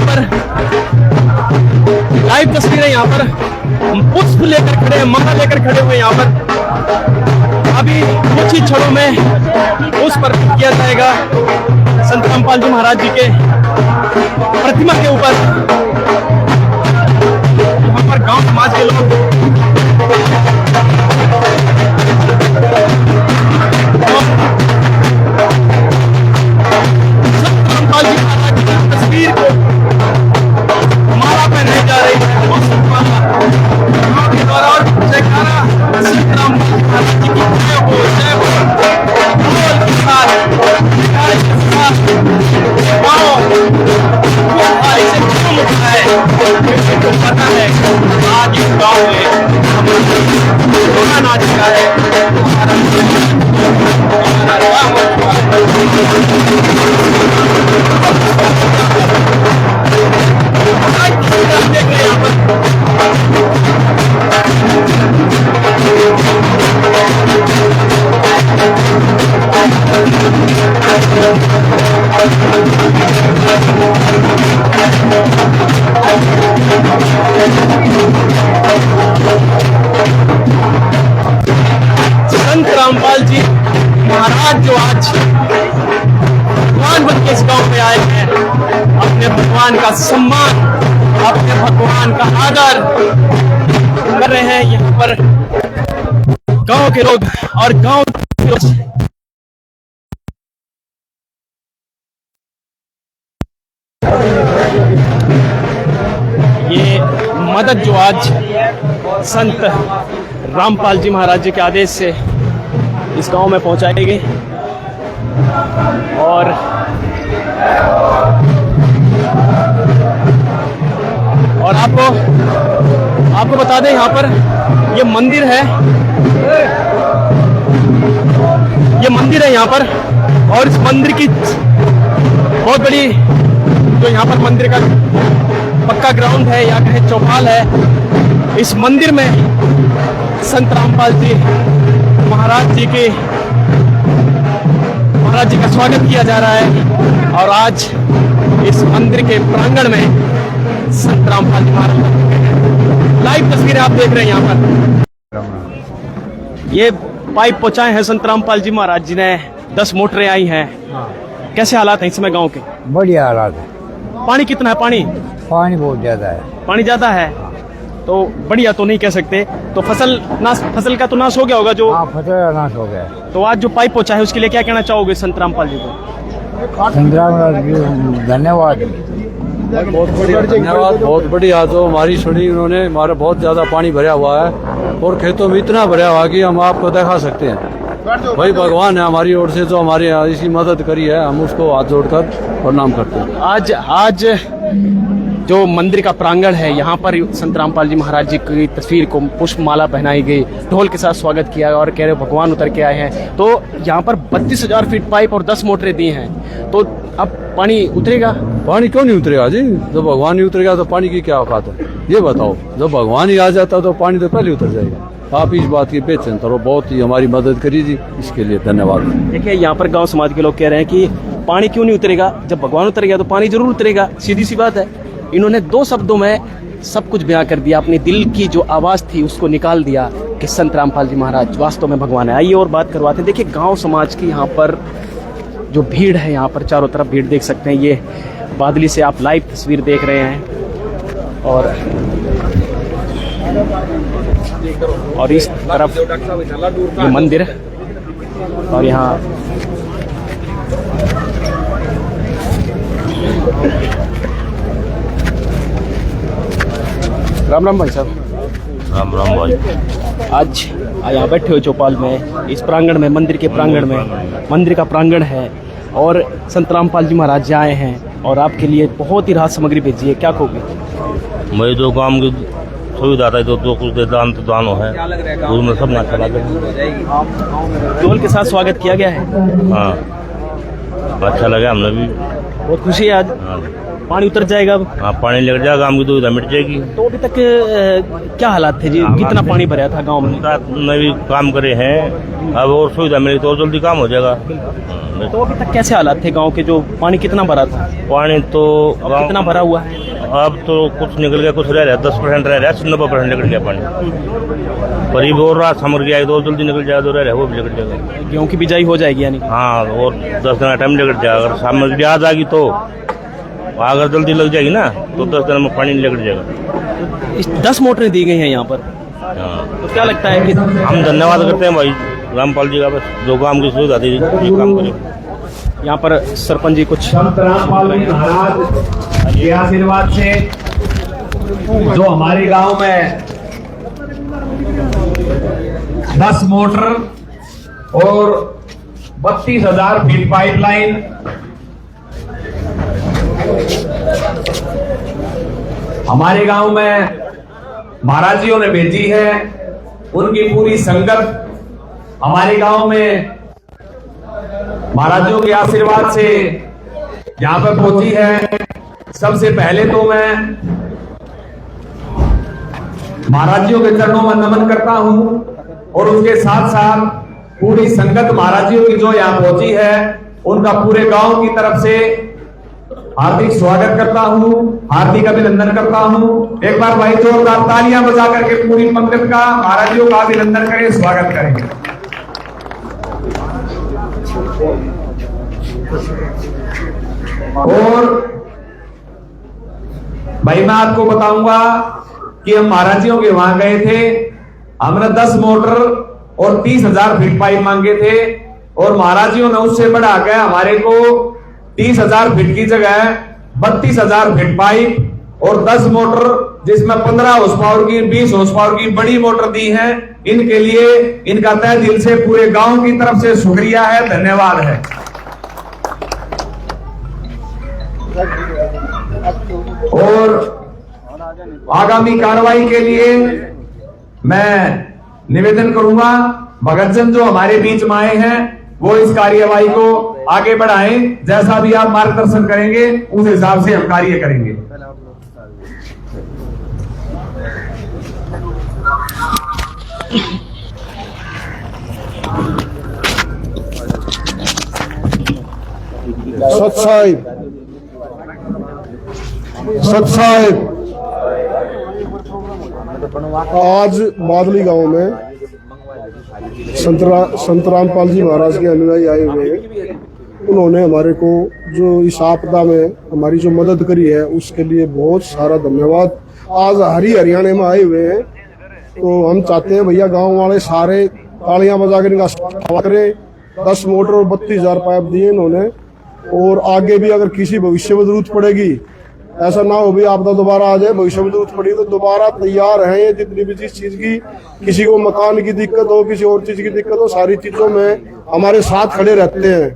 पर लाइव तस्वीरें यहाँ पर पुष्प लेकर खड़े हैं, माला लेकर खड़े हुए यहाँ पर। अभी कुछ ही क्षणों में उस पर किया जाएगा संत रामपाल जी महाराज जी के प्रतिमा के ऊपर। यहाँ पर गांव समाज के लोग संत रामपाल जी महाराज की तस्वीर को माला पहनाई जा रही है। गांव के द्वारा और जयकारा संत रामपाल जी महाराज जी की जय हो, जय हो। ढोल के साथ, जयकारे के साथ गांव भारी से झूम उठा है। तो पता है आज इस गांव में नाच का है, संत रामपाल जी महाराज जो आज भगवान बन के इस गांव में आए हैं, अपने भगवान का सम्मान, अपने भगवान का आदर कर रहे हैं यहाँ पर गांव के लोग। और गांव के लोग ये मदद जो आज संत रामपाल जी महाराज जी के आदेश से इस गांव में पहुंचाई गई। और आपको बता दें, यहाँ पर ये मंदिर है, यहाँ पर। और इस मंदिर की बहुत बड़ी जो यहाँ पर मंदिर का पक्का ग्राउंड है या कहे चौपाल है, इस मंदिर में संत रामपाल जी महाराज जी का स्वागत किया जा रहा है। और आज इस मंदिर के प्रांगण में संत रामपाल जी महाराज, लाइव तस्वीरें आप देख रहे हैं यहाँ पर। ये पाइप पहुंचाए हैं संत रामपाल जी महाराज जी ने, 10 मोटरें आई हैं। कैसे हालात हैं इस समय गांव के? बढ़िया हालात है। पानी कितना है? पानी बहुत ज्यादा है। पानी ज्यादा है तो बढ़िया तो नहीं कह सकते। तो फसल का तो नाश हो गया होगा जो? हाँ, फसल नाश हो गया। तो आज जो पाइप पहुंचा है उसके लिए क्या कहना चाहोगे संत रामपाल जी को? संत रामपाल जी धन्यवाद, धन्यवाद। बहुत बढ़िया जो हमारी सुनी उन्होंने। हमारा बहुत ज्यादा पानी भरा हुआ है और खेतों में इतना भरा हुआ कि हम आपको दिखा सकते हैं। भाई भगवान है हमारी ओर से जो हमारी इसी मदद करी है, हम उसको हाथ जोड़कर प्रणाम करते हैं। आज जो मंदिर का प्रांगण है, यहाँ पर संत रामपाल जी महाराज जी की तस्वीर को पुष्प माला पहनाई गई, ढोल के साथ स्वागत किया और कह रहे भगवान उतर के आए हैं। तो यहाँ पर 32,000 फीट पाइप और 10 मोटरें दी हैं। तो अब पानी उतरेगा? पानी क्यों नहीं उतरेगा जी? जब भगवान नहीं उतरेगा तो पानी की क्या औकात है ये बताओ? जब भगवान ही आ जाता तो पानी तो पहले उतर जाएगा। आप इस बात की बेचिंता रहो, बहुत ही हमारी मदद करी जी, इसके लिए धन्यवाद। देखिए यहाँ पर गाँव समाज के लोग कह रहे हैं कि पानी क्यों नहीं उतरेगा, जब भगवान उतर गया तो पानी जरूर उतरेगा, सीधी सी बात है। इन्होंने 2 शब्दों में सब कुछ बयां कर दिया, अपने दिल की जो आवाज थी उसको निकाल दिया कि संत रामपाल जी महाराज वास्तव में भगवान है। आइए और बात करवाते हैं। देखिए गांव समाज की यहाँ पर जो भीड़ है, यहाँ पर चारों तरफ भीड़ देख सकते हैं। ये बादली से आप लाइव तस्वीर देख रहे हैं। और इस तरफ ये मंदिर और यहाँ राम राम भाई साहब। राम राम भाई। आज यहाँ बैठे हो चौपाल में, इस प्रांगण में, मंदिर के प्रांगण में, मंदिर का प्रांगण है और संत रामपाल जी महाराज जी आए हैं और आपके लिए बहुत ही राहत सामग्री भेजी है, क्या कहोगे? मैं जो काम की सुविधा था तो कुछ दान तो दान है, उसमें सब ना चला गया। ढोल के साथ स्वागत किया गया है। हाँ, अच्छा लगा, हमने भी बहुत खुशी है आज। हाँ। पानी उतर जाएगा अब? हाँ पानी लग जाएगा, गाँव की दुविधा मिट जाएगी। तो अभी तक क्या हालात थे जी, कितना पानी भरा था गांव में? रात में भी काम करे हैं, अब और सुविधा मिली तो और जल्दी काम हो जाएगा। तो अभी तक कैसे हालात थे गांव के, जो पानी कितना भरा था? पानी तो अब कितना भरा हुआ है? अब तो कुछ निकल गया, कुछ रह रहा है, 10% रह रहा है, 90% निकल गया पानी। करीब और रात समर गया तो जल्दी निकल जाएगा, तो रह रहा है वो भी निकल जाएगा। गेहूं की बिजाई हो जाएगी यानी? हाँ और 10 दिन का टाइम निकल जाएगा। अगर सामग्री आ जाएगी तो अगर जल्दी लग जाएगी ना तो 10 दिन में पानी निकल जाएगा। 10 मोटरें दी गई हैं यहाँ पर। हाँ तो क्या लगता है कि हम धन्यवाद करते हैं भाई रामपाल जी का, बस जो काम की सुविधा दी ये काम करे। यहाँ पर सरपंच जी कुछ संत रामपाल जी महाराज के आशीर्वाद से जो हमारे गांव में 10 मोटर और 32,000 फीट पाइपलाइन हमारे गांव में महाराज जियों ने भेजी है। उनकी पूरी संगत हमारे गांव में महाराजों के आशीर्वाद से यहाँ पर पहुंची है। सबसे पहले तो मैं महाराजियों के चरणों में नमन करता हूं और उसके साथ साथ पूरी संगत महाराजियों की जो यहाँ पहुंची है उनका पूरे गांव की तरफ से हार्दिक स्वागत करता हूं, हार्दिक अभिनंदन करता हूं। एक बार भाई जोरदार तालियां बजा करके पूरी पंक्ति का महाराजियों का अभिनंदन करें, स्वागत करें। और भाई मैं आपको बताऊंगा कि हम महाराजियों के वहां गए थे, हमने 10 मोटर और 30,000 फीट पाइप मांगे थे और महाराजियों ने उससे बढ़ा के हमारे को 30,000 फीट की जगह 32,000 फीट पाइप और 10 मोटर जिसमें 15 हॉर्स पावर की 20 हॉर्स पावर की बड़ी मोटर दी है। इनके लिए इनका तहे दिल से पूरे गांव की तरफ से शुक्रिया है, धन्यवाद है। और आगामी कार्रवाई के लिए मैं निवेदन करूंगा भगतजन जो हमारे बीच में आए हैं वो इस कार्यवाही को आगे बढ़ाएं। जैसा भी आप मार्गदर्शन करेंगे उस हिसाब से हम कार्य करेंगे। सत साहिब आज बादली गांव में संत रामपाल जी महाराज के अनुयायी आए हुए हैं। उन्होंने हमारे को जो इस आपदा में हमारी जो मदद करी है उसके लिए बहुत सारा धन्यवाद। आज हरियाणा में आए हुए हैं तो हम चाहते हैं भैया गांव वाले सारे तालियां बजा कर इनका स्वागत करें। 10 मोटर और 32,000 पाइप दिए इन्होंने और आगे भी अगर किसी भविष्य में जरूरत पड़ेगी, ऐसा ना हो भी आपदा दोबारा आ जाए, भविष्य में जरूरत पड़ी तो दोबारा तैयार है। ये जितनी भी जिस चीज की किसी को मकान की दिक्कत हो, किसी और चीज की दिक्कत हो, सारी चीजों में हमारे साथ खड़े रहते हैं।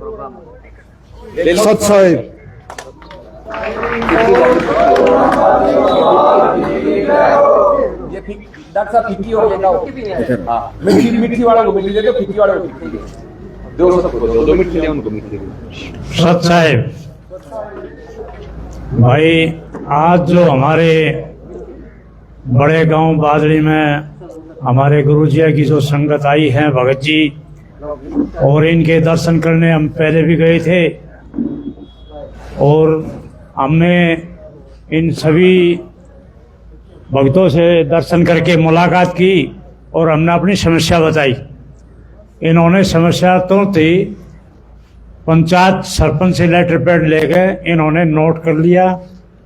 सत साहिब डॉक्टर साहब फिक्की हो जाएगा। मिट्टी वाला को मिट्टी दे दो, फिक्की वाला को फिक्की दो मिट्टी दे उनको मिट्टी। सत साहिब भाई आज जो हमारे बड़े गांव बादली में हमारे गुरुजी की जो संगत आई है भगत जी, और इनके दर्शन करने हम पहले भी गए थे और हमने इन सभी भक्तों से दर्शन करके मुलाकात की और हमने अपनी समस्या बताई। इन्होंने समस्या तो थी, पंचायत सरपंच से लेटर पैड ले गए, इन्होंने नोट कर लिया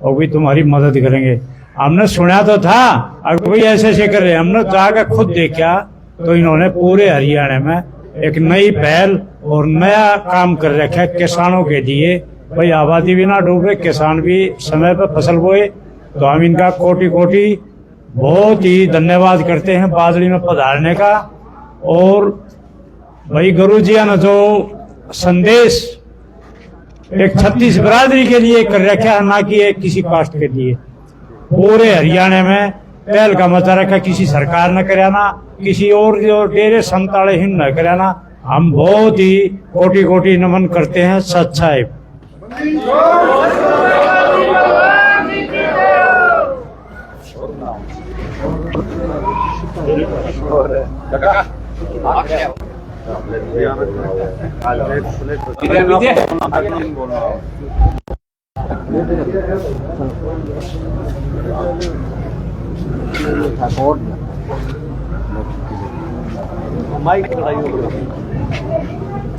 और भी तुम्हारी मदद करेंगे। हमने सुना तो था अगर कोई ऐसे ऐसे कर रहे, हमने जाकर खुद देखा तो इन्होंने पूरे हरियाणा में एक नई पहल और नया काम कर रखा है किसानों के लिए। भाई आबादी भी ना डूबे, किसान भी समय पर फसल बोए, तो हम इनका कोटि कोटि बहुत ही धन्यवाद करते हैं बादली में पधारने का। और भाई गुरु जी ने जो संदेश एक 36 बिरादरी के लिए कर रखा है, ना कि एक किसी कास्ट के लिए, पूरे हरियाणा में पहल का मचा रखा। किसी सरकार न कराना, किसी और जो डेरे संताड़े हिंद न कराना। हम बहुत ही कोटि कोटि नमन करते हैं। सत साहिब।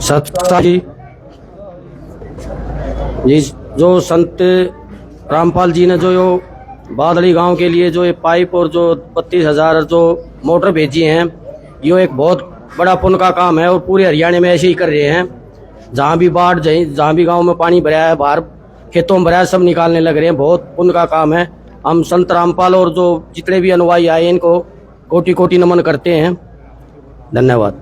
सत्ता जी, ये जो संत रामपाल जी ने जो बादली गांव के लिए जो ये पाइप और जो 32,000 जो मोटर भेजी हैं, ये एक बहुत बड़ा पुण्य का काम है और पूरे हरियाणा में ऐसे ही कर रहे हैं। जहाँ भी बाढ़ जाए, जहाँ भी गांव में पानी भरा है, बाहर खेतों में भरा है, सब निकालने लग रहे हैं। बहुत पुण्य का काम है। हम संत रामपाल और जो जितने भी अनुयायी आए इनको कोटि कोटि नमन करते हैं। धन्यवाद।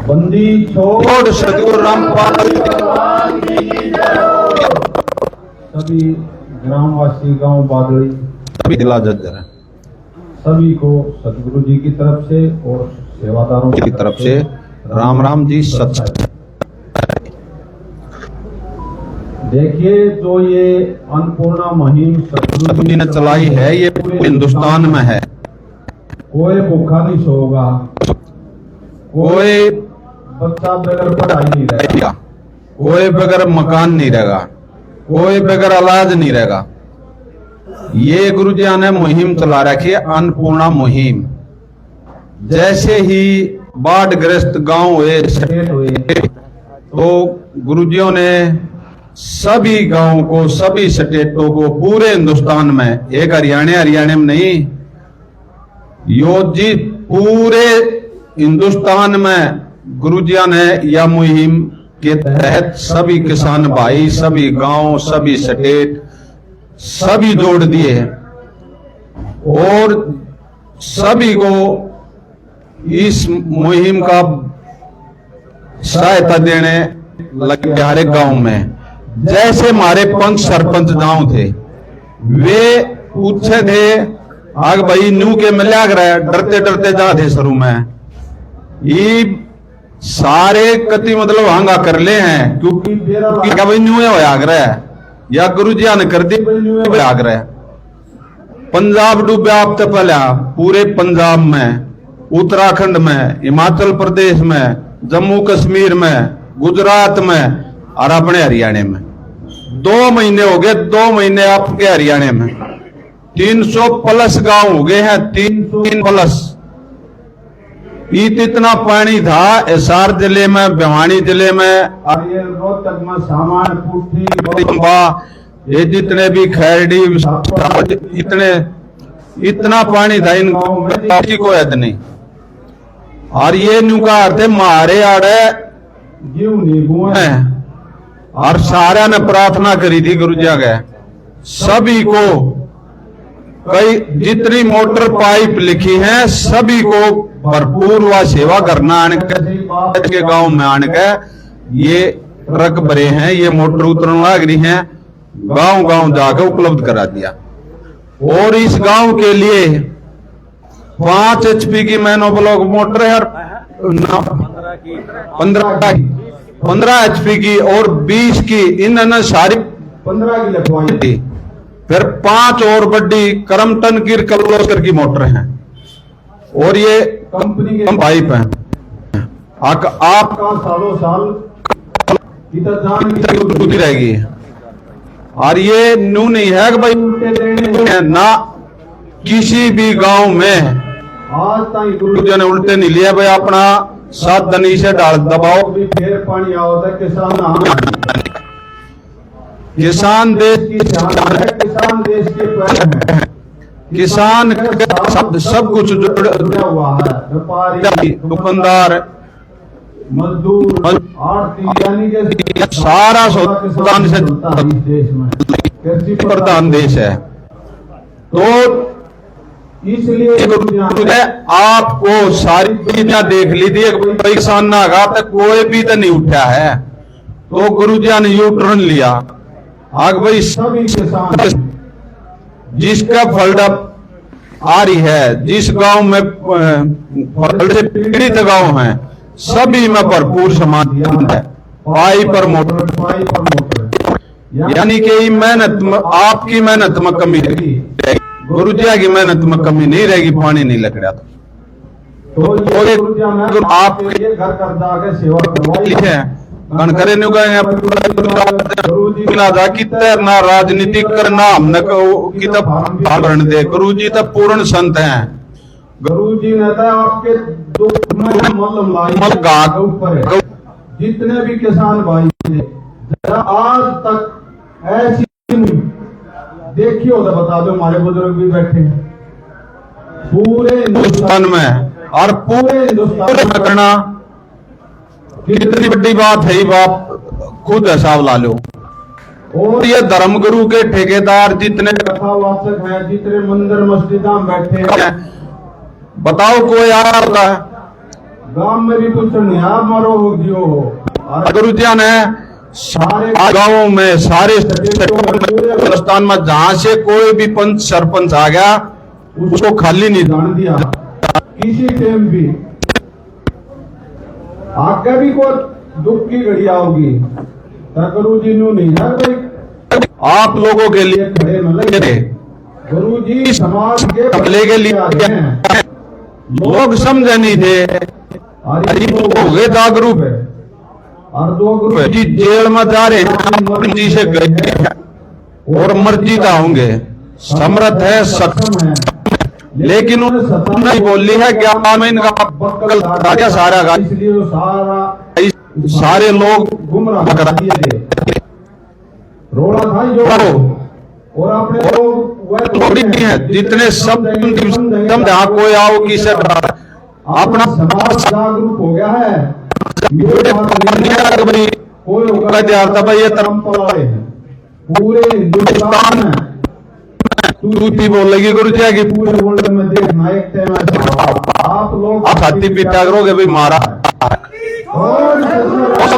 बंदी छोड़ सदगुरु रामपाल। सभी ग्रामवासी गांव बादली सभी दिला जज्जर है, सभी को सदगुरु जी की तरफ से और सेवादारों की तरफ से राम राम जी सत। देखिए, जो ये अन्नपूर्णा मुहिम सदगुरु जी ने चलाई है, ये पूरे हिंदुस्तान में है। कोई भूखा नहीं सोगा, कोई बच्चा बगैर पढ़ाई नहीं रहेगा, कोई बगैर मकान नहीं रहेगा, कोई बगैर इलाज नहीं रहेगा। ये गुरु जी ने मुहिम चला रखी है, अन्नपूर्णा मुहिम। जैसे ही बाढ़ग्रस्त गांव हुए तो गुरुजियों ने सभी गांवों को, सभी स्टेटों को, पूरे हिंदुस्तान में, एक हरियाणा में नहीं, योजित पूरे हिंदुस्तान में गुरुजिया ने यह मुहिम के तहत सभी किसान भाई, सभी गांव, सभी स्टेट, सभी जोड़ दिए और सभी को इस मुहिम का सहायता देने लगे हर एक गांव में। जैसे हमारे पंच सरपंच गांव थे, वे पूछे थे आग भाई न्यू के मिला कर डरते डरते जा थे शुरू में, ये सारे कति मतलब हंगा कर ले हैं क्योंकि भाई न्यू आग्रह है या गुरु जी ने कर दी आग्रह। पंजाब डूबा अब तक पहले, पूरे पंजाब में, उत्तराखंड में, हिमाचल प्रदेश में, जम्मू कश्मीर में, गुजरात में और अपने हरियाणा में 2 महीने हो गए। 2 महीने आपके हरियाणा में 300 प्लस गांव हो गए हैं, 300 प्लस। इतना पानी था हिसार जिले में, भिवानी जिले में, रोहतक में, सामान पुठी, ये जितने भी खैरडी, इतना पानी था इन गांव में की कोई हद नहीं। और ये नुका थे मारे आड़े है और सारा ने प्रार्थना करी थी गुरु जी के सभी को, कई जितनी मोटर पाइप लिखी हैं सभी को भरपूर व सेवा करना आने के गांव में आने के ये ट्रक भरे हैं, ये मोटर उतरने लग रही हैं, गांव गांव जाकर उपलब्ध करा दिया। और इस गांव के लिए 5 HP की मैनो ब्लॉक मोटर है, 15 HP की और 20 की, इन्होंने सारी 15 की लगवाई थी। फिर 5 और बड़ी करमटन की कलोस्कर की मोटर हैं और ये कंपनी के पाइप हैं। आपका सालों साल इधर जान रहेगी। और ये न्यू नहीं है कि भाई ना किसी भी गांव में आज तक गुरु जी ने उल्टे नहीं लिया भाई अपना सावधानी से डाल दबाओ भी फिर पानी आओ तक किसान देश की किसान देश के पैर हैं। किसान सब कुछ जुड़ा हुआ है, व्यापारी, दुकानदार, मजदूर, आड़ती, यानी कि सारा सुल्तान से देश में कृषि प्रधान देश है। तो इसलिए आपको सारी चीजें देख ली थी, कोई किसान ना आगा तक कोई भी तो नहीं उठा है, तो गुरु जी ने यू टर्न लिया। आग भाई सभी किसान जिसका फलडा आ रही है, जिस गांव में फ्लड से पीड़ित गांव हैं, सभी में भरपूर समाधान है। पाइप पर मोटर, यानी कि मेहनत में, आपकी मेहनत में कमी रहेगी, गुरुजिया की मेहनत में कमी नहीं रहेगी, पानी नहीं लग रहा तो आप घर कर जाके सेवा करवाई है। करे की तैरना राजनीति करना हमने भरण दे। गुरु जी तो पूर्ण संत हैं। गुरु जी ने तो आपके दुख में ऊपर जितने भी किसान भाई थे, जरा आज तक ऐसी देखी हो तो बता दो, हमारे बुजुर्ग भी बैठे हैं पूरे हिंदुस्तान में, और पूरे हिंदुस्तान में करना कितनी बड़ी बात है, बाप खुद हिसाब ला लो। और ये धर्म गुरु के ठेकेदार जितने कथावाचक हैं, जितने मंदिर मस्जिद में बैठे हैं, बताओ कोई आ रहा है गांव में भी कुछ नहीं, आप मरो हो जियो हो। गुरु जी ने सारे गांवों में, सारे हिंदुस्तान में जहां से कोई भी पंच सरपंच आ गया उसको खाली नहीं जान दिया। किसी टाइम भी आगे भी कोई दुख की घड़ी आओगी तो गुरु जी न्यू नहीं है भाई, आप लोगों के लिए खड़े न लगे। गुरु जी समाज के भले के लिए लोग समझे नहीं थे, हो गए जागरूक है। और दो गुरु जी जेल में जा रहे मर्जी से गए और मर्जी का होंगे, समर्थ है, सक्षम है, लेकिन उन्होंने नहीं बोली है क्या में इनका सारा का, इसलिए वो सारे लोग गुमराह करा दिए थे। रोड़ा था जो और अपने लोग है जितने सब समझा कोई आओ किसे अपना समाज जागरूक हो गया है। कोई होगा भाई ये परंपरा है पूरे हिंदुस्तान में तू बोलेगी गुरु जी की पूरे वर्ल्ड में देखना एक टाइम आप लोग छाती पीटा करोगे भाई मारा।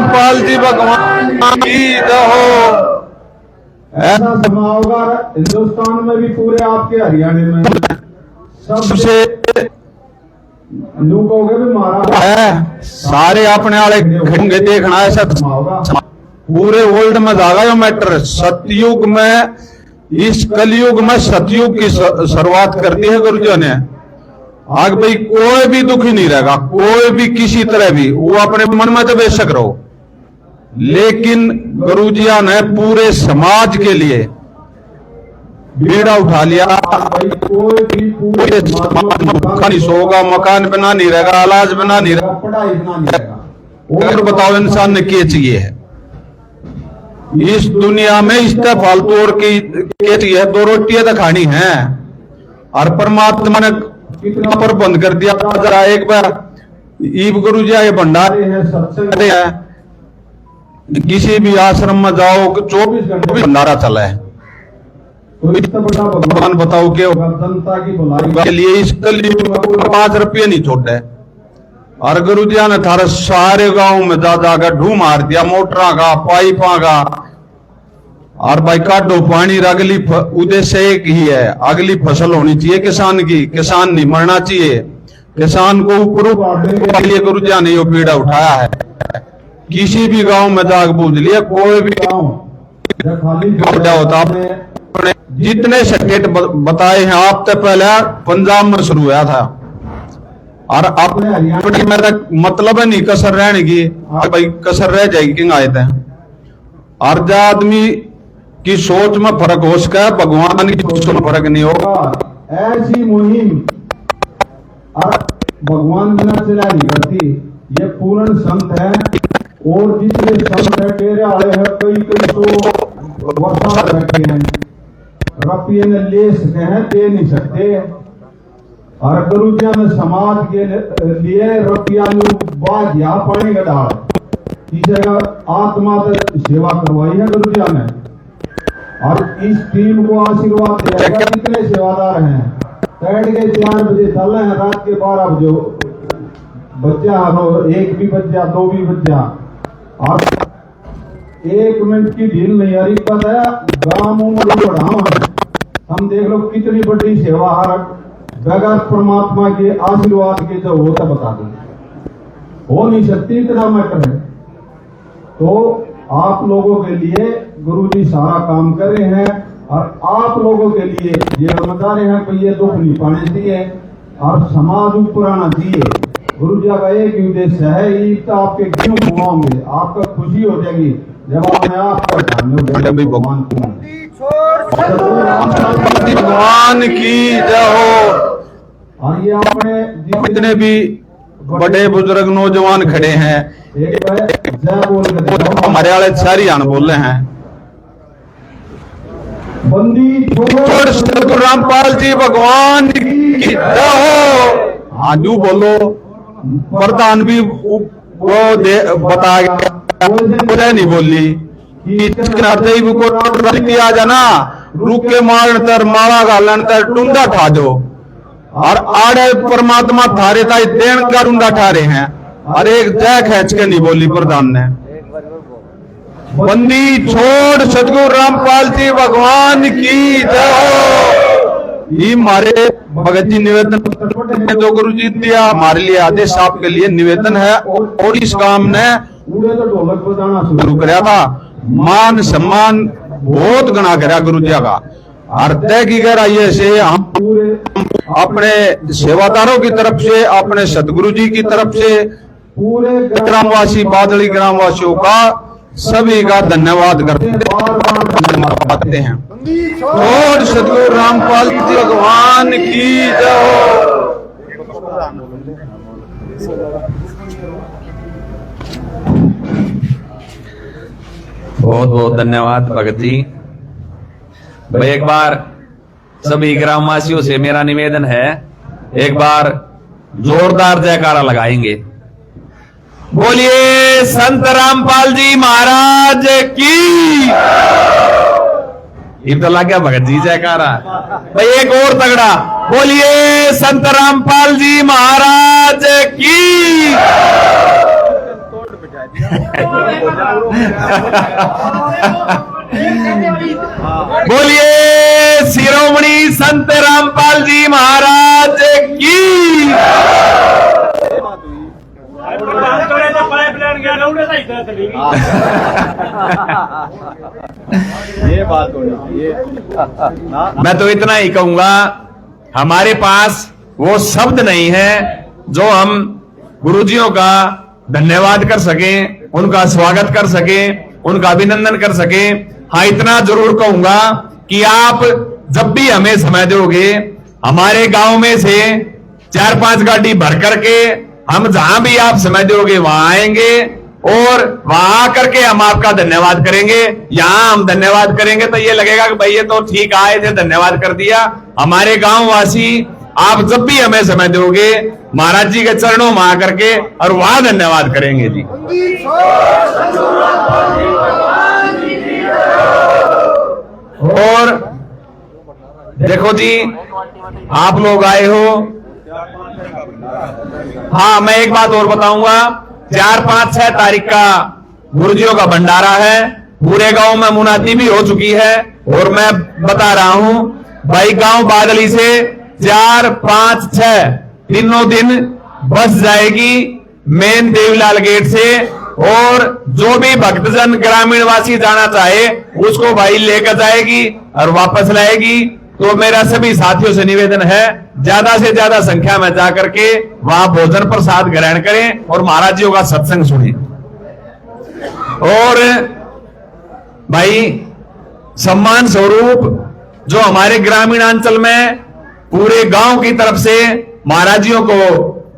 पाल जी भगवान की हो। ऐसा समय होगा हिंदुस्तान में भी, पूरे आपके हरियाणा में सबसे कहोगे भी मारा है, सारे अपने वाले होंगे देखना ऐसा होगा। पूरे वर्ल्ड में जाएगा जो मैटर। सतयुग में, इस कलयुग में सतयुग की शुरुआत करती है गुरु जी ने। आग भाई कोई भी दुखी नहीं रहेगा, कोई भी किसी तरह भी, वो अपने मन में तो बेशक रहो, लेकिन गुरु जी ने पूरे समाज के लिए बीड़ा उठा लिया। कोई भी पूरे समाज में भूखा नहीं सोगा, मकान बना नहीं रहेगा, इलाज बना नहीं रहेगा, पढ़ाई बना नहीं रहेगा। और बताओ इंसान ने क्या चाहिए है इस दुनिया में? इससे फालतू और की चाहिए? दो रोटियां तो खानी है, और परमात्मा ने कितना पर बंद कर दिया। जरा एक बार ईब गुरु जी ये भंडारे है, सत्संग है, किसी भी आश्रम में जाओ 24 घंटे भंडारा चला है। भगवान बताओ के जनता की भलाई के लिए इस कलयुग में 5 रुपये नहीं छोड़े। और गुरु जी ने थारे सारे गांव में जा जाकर ढू मार दिया, मोटरा का, पाइपा का। और भाई काटो पानी, अगली उद्देश्य एक ही है, अगली फसल होनी चाहिए किसान की, किसान नहीं मरना चाहिए। किसान को ऊपर के लिए गुरु जी ने ये पीड़ा उठाया है। किसी भी गांव में जाग पूछ लिया, कोई भी गाँव होता आपने जितने सर्टिफिकेट बताए हैं आप तो पहले पंजाब में शुरू हुआ था, और अपने में मतलब है नहीं कसर रहने की, भाई कसर रह जाएगी कि आए थे। और जो आदमी की सोच में फर्क हो सका, भगवान की सोच में फर्क नहीं होगा। ऐसी मुहिम भगवान बिना चला नहीं करती। ये पूर्ण संत है, और जितने संत है तेरे आए हैं कई तो वर्षा बैठे हैं, रुपये ने ले सके हैं, दे नहीं सकते। और गुरु जी ने समाज के लिए रुपया बाद या पानी का डाल तीसरे आत्मा से सेवा करवाई है गुरु जी ने। और इस टीम को आशीर्वाद देगा। कितने सेवादार हैं, बैठ के 4 बजे चल रहे हैं, रात के 12 बजे बच्चा, 1 भी बच जा, 2 भी बच जा, और 1 मिनट की ढील नहीं आ रही। पता है गाँव में बढ़ाओ, हम देख लो कितनी बड़ी सेवा। बगैर परमात्मा के आशीर्वाद के जो होता बता दें, हो नहीं सकती इतना मैटर है। तो आप लोगों के लिए गुरुजी सारा काम कर रहे हैं और आप लोगों के लिए ये बता रहे हैं कि ये दुख नहीं पाने चाहिए और समाज ऊपर आना चाहिए। गुरु जी का एक उद्देश्य है, ये तो आपके क्यों घुमाओगे, आपका खुशी हो जाएगी जब आपने आपका भगवान भगवान की जय हो। और ये आपने जितने भी बड़े बुजुर्ग नौजवान खड़े हैं एक जय बोल के हमारे वाले सारी आन बोल रहे हैं। बंदी छोड़ सतगुरु रामपाल जी भगवान की जय हो। हाँ यूं बोलो, प्रधान भी वो बता गया नहीं बोली कि आ जाना रुक के मारन तर माला गालन तर टूंडा ठा दो और आड़े परमात्मा थारे ताई देन का टूंडा ठा रहे हैं और एक जय खींच के नहीं बोली प्रधान ने। बंदी छोड़ सतगुरु रामपाल जी भगवान की जय हो। ये हमारे भगत जी निवेदन जो गुरु जी दिया हमारे लिए आदेश आपके लिए निवेदन है और इस काम ने शुरू कराया था। मान सम्मान बहुत गणा करा गुरु जी का और तय की गहराई से हम अपने सेवादारों की तरफ से, अपने सतगुरु जी की तरफ से पूरे ग्रामवासी बादली ग्रामवासियों का सभी का धन्यवाद करते हैं। और सतगुरु रामपाल जी भगवान की जय हो। बहुत बहुत धन्यवाद भगत जी। भाई एक बार सभी ग्रामवासियों से मेरा निवेदन है, एक बार जोरदार जयकारा लगाएंगे। बोलिए संत रामपाल जी महाराज की। ये तो लग गया भगत जी जयकारा। भाई एक और तगड़ा, बोलिए संत रामपाल जी महाराज की। बोलिए शिरोमणि संत रामपाल जी महाराज की। ये बात होनी। मैं तो इतना ही कहूंगा, हमारे पास वो शब्द नहीं है जो हम गुरुजियों का धन्यवाद कर सकें, उनका स्वागत कर सकें, उनका अभिनंदन कर सकें। हाँ इतना जरूर कहूंगा कि आप जब भी हमें समय दोगे, हमारे गांव में से 4-5 गाड़ी भर करके हम जहां भी आप समय दोगे वहां आएंगे और वहां आकर के हम आपका धन्यवाद करेंगे। यहां हम धन्यवाद करेंगे तो ये लगेगा कि भाई ये तो ठीक आए थे, धन्यवाद कर दिया। हमारे गांव वासी आप जब भी हमें समय दोगे महाराज जी के चरणों में आकर के और वहां धन्यवाद करेंगे जी। और देखो जी आप लोग आए हो। हाँ मैं एक बात और बताऊंगा, 4, 5, 6 तारीख का गुरुजियों का भंडारा है। पूरे गांव में मुनादी भी हो चुकी है और मैं बता रहा हूं भाई गांव बादली से 4, 5, 6 तीनों दिन बस जाएगी मेन देवीलाल गेट से और जो भी भक्तजन ग्रामीण वासी जाना चाहे उसको भाई लेकर जाएगी और वापस लाएगी। तो मेरा सभी साथियों से निवेदन है ज्यादा से ज्यादा संख्या में जाकर के वहां भोजन प्रसाद ग्रहण करें और महाराज जी का सत्संग सुने। और भाई सम्मान स्वरूप जो हमारे ग्रामीण अंचल में पूरे गांव की तरफ से महाराज जी को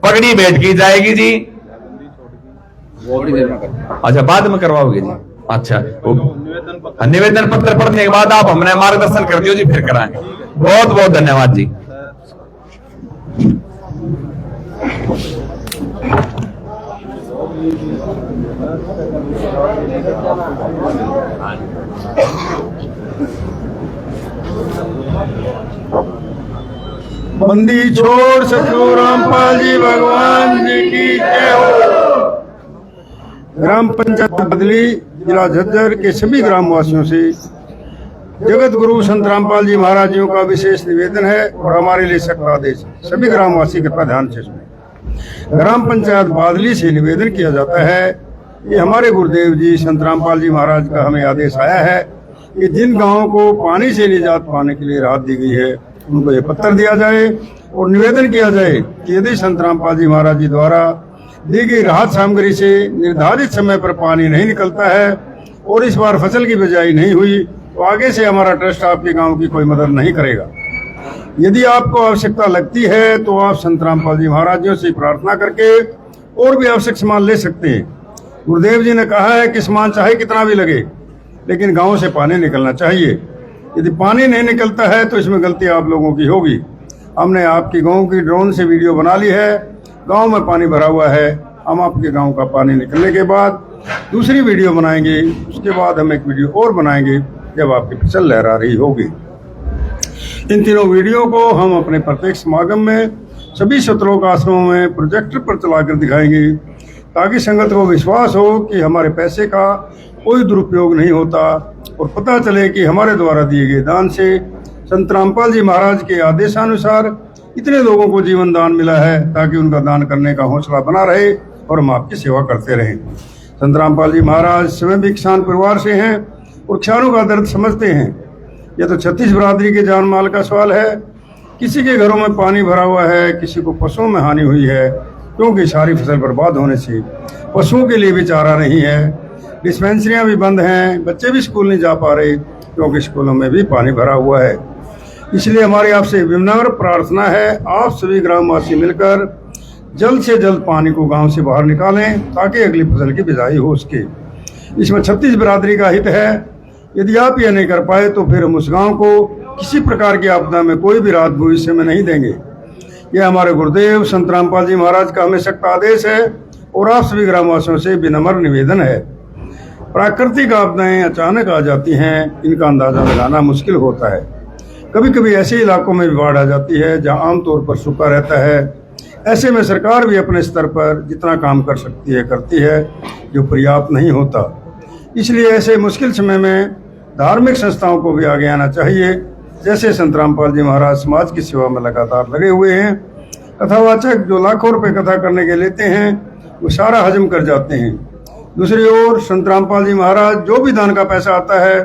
पगड़ी भेंट की जाएगी जी। अच्छा बाद में करवाओगे जी। अच्छा निवेदन पत्र पढ़ने के बाद आप हमने मार्गदर्शन कर दियो जी, फिर कराएंगे। बहुत बहुत धन्यवाद जी। बंदी छोड़ सतगुरु रामपाल जी भगवान जी की जय हो। ग्राम पंचायत बदली जिला झज्जर के सभी ग्रामवासियों से जगत गुरु संत रामपाल जी महाराज जी का विशेष निवेदन है और हमारे लिए सख्त आदेश है। सभी ग्रामवासी कृपया ध्यान से सुने। ग्राम पंचायत बादली से निवेदन किया जाता है कि हमारे गुरुदेव जी संत रामपाल जी महाराज का हमें आदेश आया है कि जिन गांवों को पानी से निजात पाने के लिए राहत दी गई है उनको ये पत्र दिया जाए और निवेदन किया जाए कि यदि संत रामपाल जी महाराज जी द्वारा दी गई राहत सामग्री से निर्धारित समय पर पानी नहीं निकलता है और इस बार फसल की बिजाई नहीं हुई तो आगे से हमारा ट्रस्ट आपके गांव की कोई मदद नहीं करेगा। यदि आपको आवश्यकता लगती है तो आप संत रामपाल जी महाराज जी से प्रार्थना करके और भी आवश्यक सामान ले सकते हैं। गुरुदेव जी ने कहा है कि सामान चाहे कितना भी लगे लेकिन गांव से पानी निकलना चाहिए। यदि पानी नहीं निकलता है तो इसमें गलती आप लोगों की होगी। हमने आपके गांव की ड्रोन से वीडियो बना ली है। गांव में पानी भरा हुआ है। हम आपके गांव का पानी निकलने के बाद दूसरी वीडियो बनाएंगे। उसके बाद हम एक वीडियो और बनाएंगे जब आपकी फसल लहरा रही होगी। इन तीनों वीडियो को हम अपने प्रत्येक समागम में सभी सत्रों का आश्रमों में प्रोजेक्टर पर चलाकर दिखाएंगे ताकि संगत को विश्वास हो कि हमारे पैसे का कोई दुरुपयोग नहीं होता और पता चले कि हमारे द्वारा दिए गए दान से संत रामपाल जी महाराज के आदेशानुसार इतने लोगों को जीवन दान मिला है ताकि उनका दान करने का हौसला बना रहे और हम आपकी सेवा करते रहें। संत रामपाल जी महाराज स्वयं भी किसान परिवार से हैं और किसानों का दर्द समझते हैं। यह तो 36 बरादरी के जान माल का सवाल है। किसी के घरों में पानी भरा हुआ है, किसी को पशुओं में हानि हुई है क्योंकि सारी फसल बर्बाद होने से पशुओं के लिए भी चारा नहीं है। डिस्पेंसरियां भी बंद हैं, बच्चे भी स्कूल नहीं जा पा रहे क्योंकि स्कूलों में भी पानी भरा हुआ है। इसलिए हमारी आपसे विनम्र प्रार्थना है, आप सभी ग्रामवासी मिलकर जल्द से जल्द पानी को गांव से बाहर निकालें ताकि अगली फसल की बिजाई हो सके। इसमें 36 बरादरी का हित है। यदि आप यह नहीं कर पाए तो फिर हम उस गांव को किसी प्रकार की आपदा में कोई भी राहत भविष्य में नहीं देंगे। यह हमारे गुरुदेव संत रामपाल जी महाराज का हमें सख्त आदेश है और आप सभी ग्रामवासियों से विनम्र निवेदन है। प्राकृतिक आपदाएं अचानक आ जाती हैं, इनका अंदाजा लगाना मुश्किल होता है। कभी कभी ऐसे इलाकों में भी बाढ़ आ जाती है जहां आमतौर पर सूखा रहता है। ऐसे में सरकार भी अपने स्तर पर जितना काम कर सकती है करती है, जो पर्याप्त नहीं होता। इसलिए ऐसे मुश्किल समय में धार्मिक संस्थाओं को भी आगे आना चाहिए। जैसे संत रामपाल जी महाराज समाज की सेवा में लगातार लगे हुए हैं। कथावाचक जो लाखों रुपए कथा करने के लेते हैं वो सारा हजम कर जाते हैं। दूसरी ओर संत रामपाल जी महाराज जो भी दान का पैसा आता है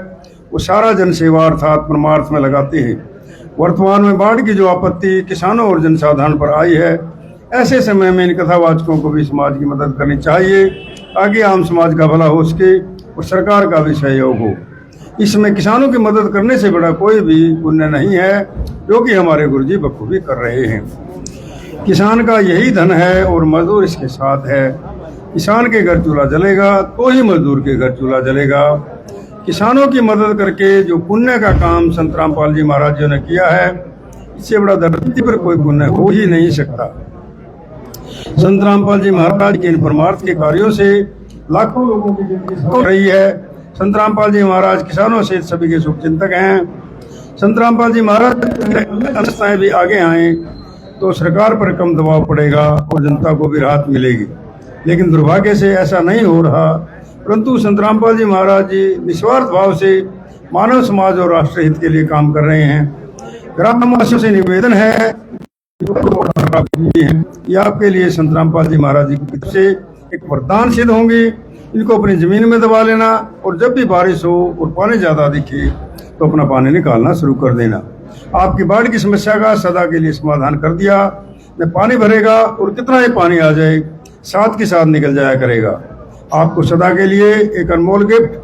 वो सारा जनसेवा अर्थात परमार्थ में लगाते हैं। वर्तमान में बाढ़ की जो आपत्ति किसानों और जनसाधारण पर आई है, ऐसे समय में इन कथावाचकों को भी समाज की मदद करनी चाहिए ताकि आम समाज का भला हो सके और सरकार का भी सहयोग हो। इसमें किसानों की मदद करने से बड़ा कोई भी पुण्य नहीं है, जो कि हमारे गुरुजी बखूबी कर रहे हैं। किसान का यही धन है और मजदूर इसके साथ है। किसान के घर चूल्हा जलेगा तो ही मजदूर के घर चूल्हा जलेगा। किसानों की मदद करके जो पुण्य का काम संत रामपाल जी महाराज जी ने किया है, इससे बड़ा धरती पर कोई पुण्य हो ही नहीं सकता। संत रामपाल जी महाराज के इन परमार्थ के कार्यों से लाखों लोगों की जिंदगी हो रही है। संत रामपाल जी महाराज किसानों से सभी के शुभ चिंतक हैं। संत रामपाल जी महाराज संस्थाएं भी आगे आए तो सरकार पर कम दबाव पड़ेगा और जनता को भी राहत मिलेगी। लेकिन दुर्भाग्य से ऐसा नहीं हो रहा, परंतु संत रामपाल जी महाराज जी निस्वार्थ भाव से मानव समाज और राष्ट्र हित के लिए काम कर रहे हैं। ग्रामवासियों से निवेदन है ये आपके लिए संत रामपाल जी महाराज जी की तरफ से एक वरदान सिद्ध होंगे। इनको अपनी जमीन में दबा लेना और जब भी बारिश हो और पानी ज्यादा दिखे तो अपना पानी निकालना शुरू कर देना। आपकी बाढ़ की समस्या का सदा के लिए समाधान कर दिया। न पानी भरेगा और कितना ही पानी आ जाए साथ के साथ निकल जाया करेगा। आपको सदा के लिए एक अनमोल गिफ्ट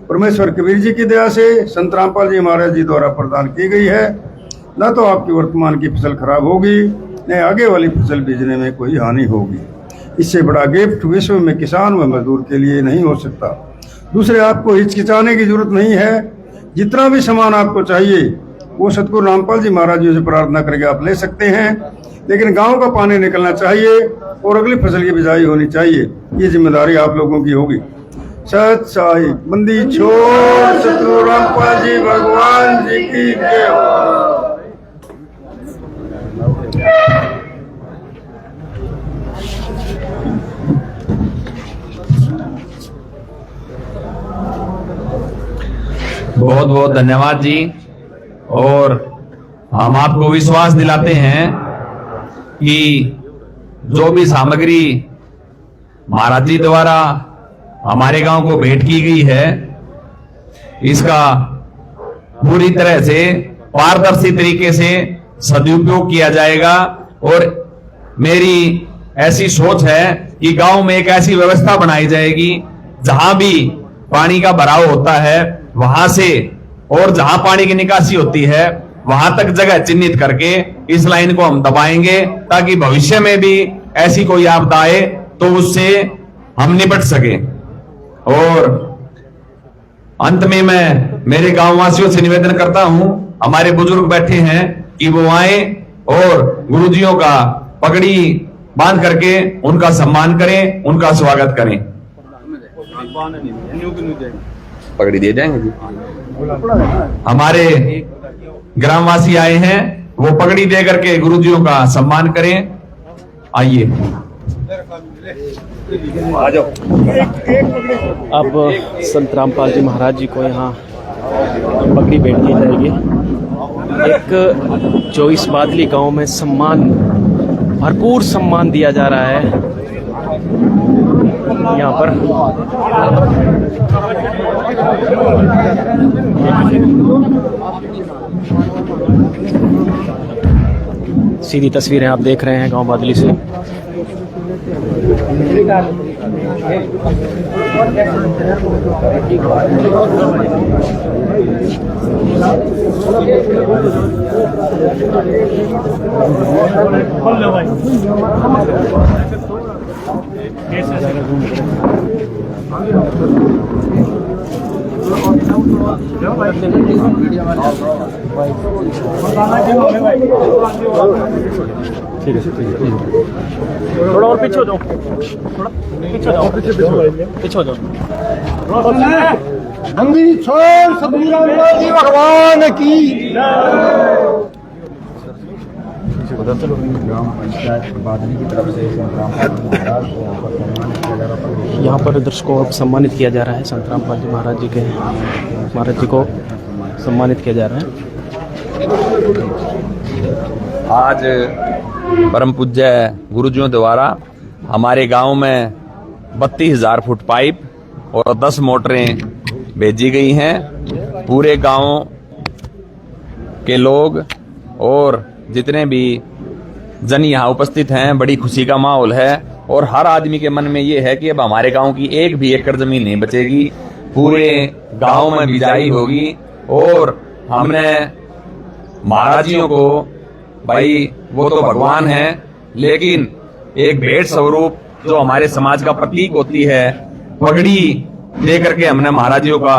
परमेश्वर कबीर जी की दया से संत रामपाल जी महाराज जी द्वारा प्रदान की गई है। न तो आपकी वर्तमान की फसल खराब होगी, न आगे वाली फसल बीजने में कोई हानि होगी। इससे बड़ा गिफ्ट विश्व में किसान व मजदूर के लिए नहीं हो सकता। दूसरे, आपको हिचकिचाने की जरूरत नहीं है। जितना भी सामान आपको चाहिए वो सतगुरु रामपाल जी महाराज जी से प्रार्थना करके आप ले सकते हैं। लेकिन गांव का पानी निकलना चाहिए और अगली फसल की बिजाई होनी चाहिए। ये जिम्मेदारी आप लोगों की होगी। सत साई बंदी छोड़ सतगुरु रामपाल जी भगवान जी की जय हो। बहुत बहुत धन्यवाद जी। और हम आपको विश्वास दिलाते हैं कि जो भी सामग्री महाराज जी द्वारा हमारे गांव को भेंट की गई है, इसका पूरी तरह से पारदर्शी तरीके से सदुपयोग किया जाएगा। और मेरी ऐसी सोच है कि गांव में एक ऐसी व्यवस्था बनाई जाएगी जहां भी पानी का भराव होता है वहां से, और जहां पानी की निकासी होती है वहां तक जगह चिन्हित करके इस लाइन को हम दबाएंगे, ताकि भविष्य में भी ऐसी कोई आपदा आए तो उससे हम निपट सके। और अंत में मैं मेरे गांव वासियों से निवेदन करता हूं, हमारे बुजुर्ग बैठे हैं, कि वो आए और गुरुजियों का पगड़ी बांध करके उनका सम्मान करें, उनका स्वागत करें। पगड़ी दिए जाएंगे जी। हमारे ग्रामवासी आए हैं, वो पगड़ी दे करके गुरुजियों का सम्मान करें। आइए अब संत रामपाल जी महाराज जी को यहाँ पगड़ी भेंट की जाएगी। एक जो इस बादली गांव में सम्मान, भरपूर सम्मान दिया जा रहा है यहाँ पर। सीधी तस्वीरें आप देख रहे हैं गांव बादली से। ठीक है, थोड़ा और पीछे हो जाओ, थोड़ा पीछे हो जाओ, पीछे हो जाओ। मंदिर छोड़ सतगुरु रामपाल जी भगवान की। ग्राम पंचायत बादली की तरफ से यहाँ पर दर्शकों को सम्मानित किया जा रहा है। संत रामपाल जी महाराज जी को सम्मानित किया जा रहा है। आज परम पूज्य गुरुजियों द्वारा हमारे गांव में 32,000 फुट पाइप और 10 मोटरें भेजी गई हैं। पूरे गांव के लोग और जितने भी जन यहाँ उपस्थित हैं, बड़ी खुशी का माहौल है। और हर आदमी के मन में ये है कि अब हमारे गांव की एक भी एकड़ जमीन नहीं बचेगी, पूरे गांव में बिजाई होगी। और हमने महाराजियों को, भाई वो तो भगवान है, लेकिन एक भेंट स्वरूप जो हमारे समाज का प्रतीक होती है, पगड़ी दे करके हमने महाराजियों का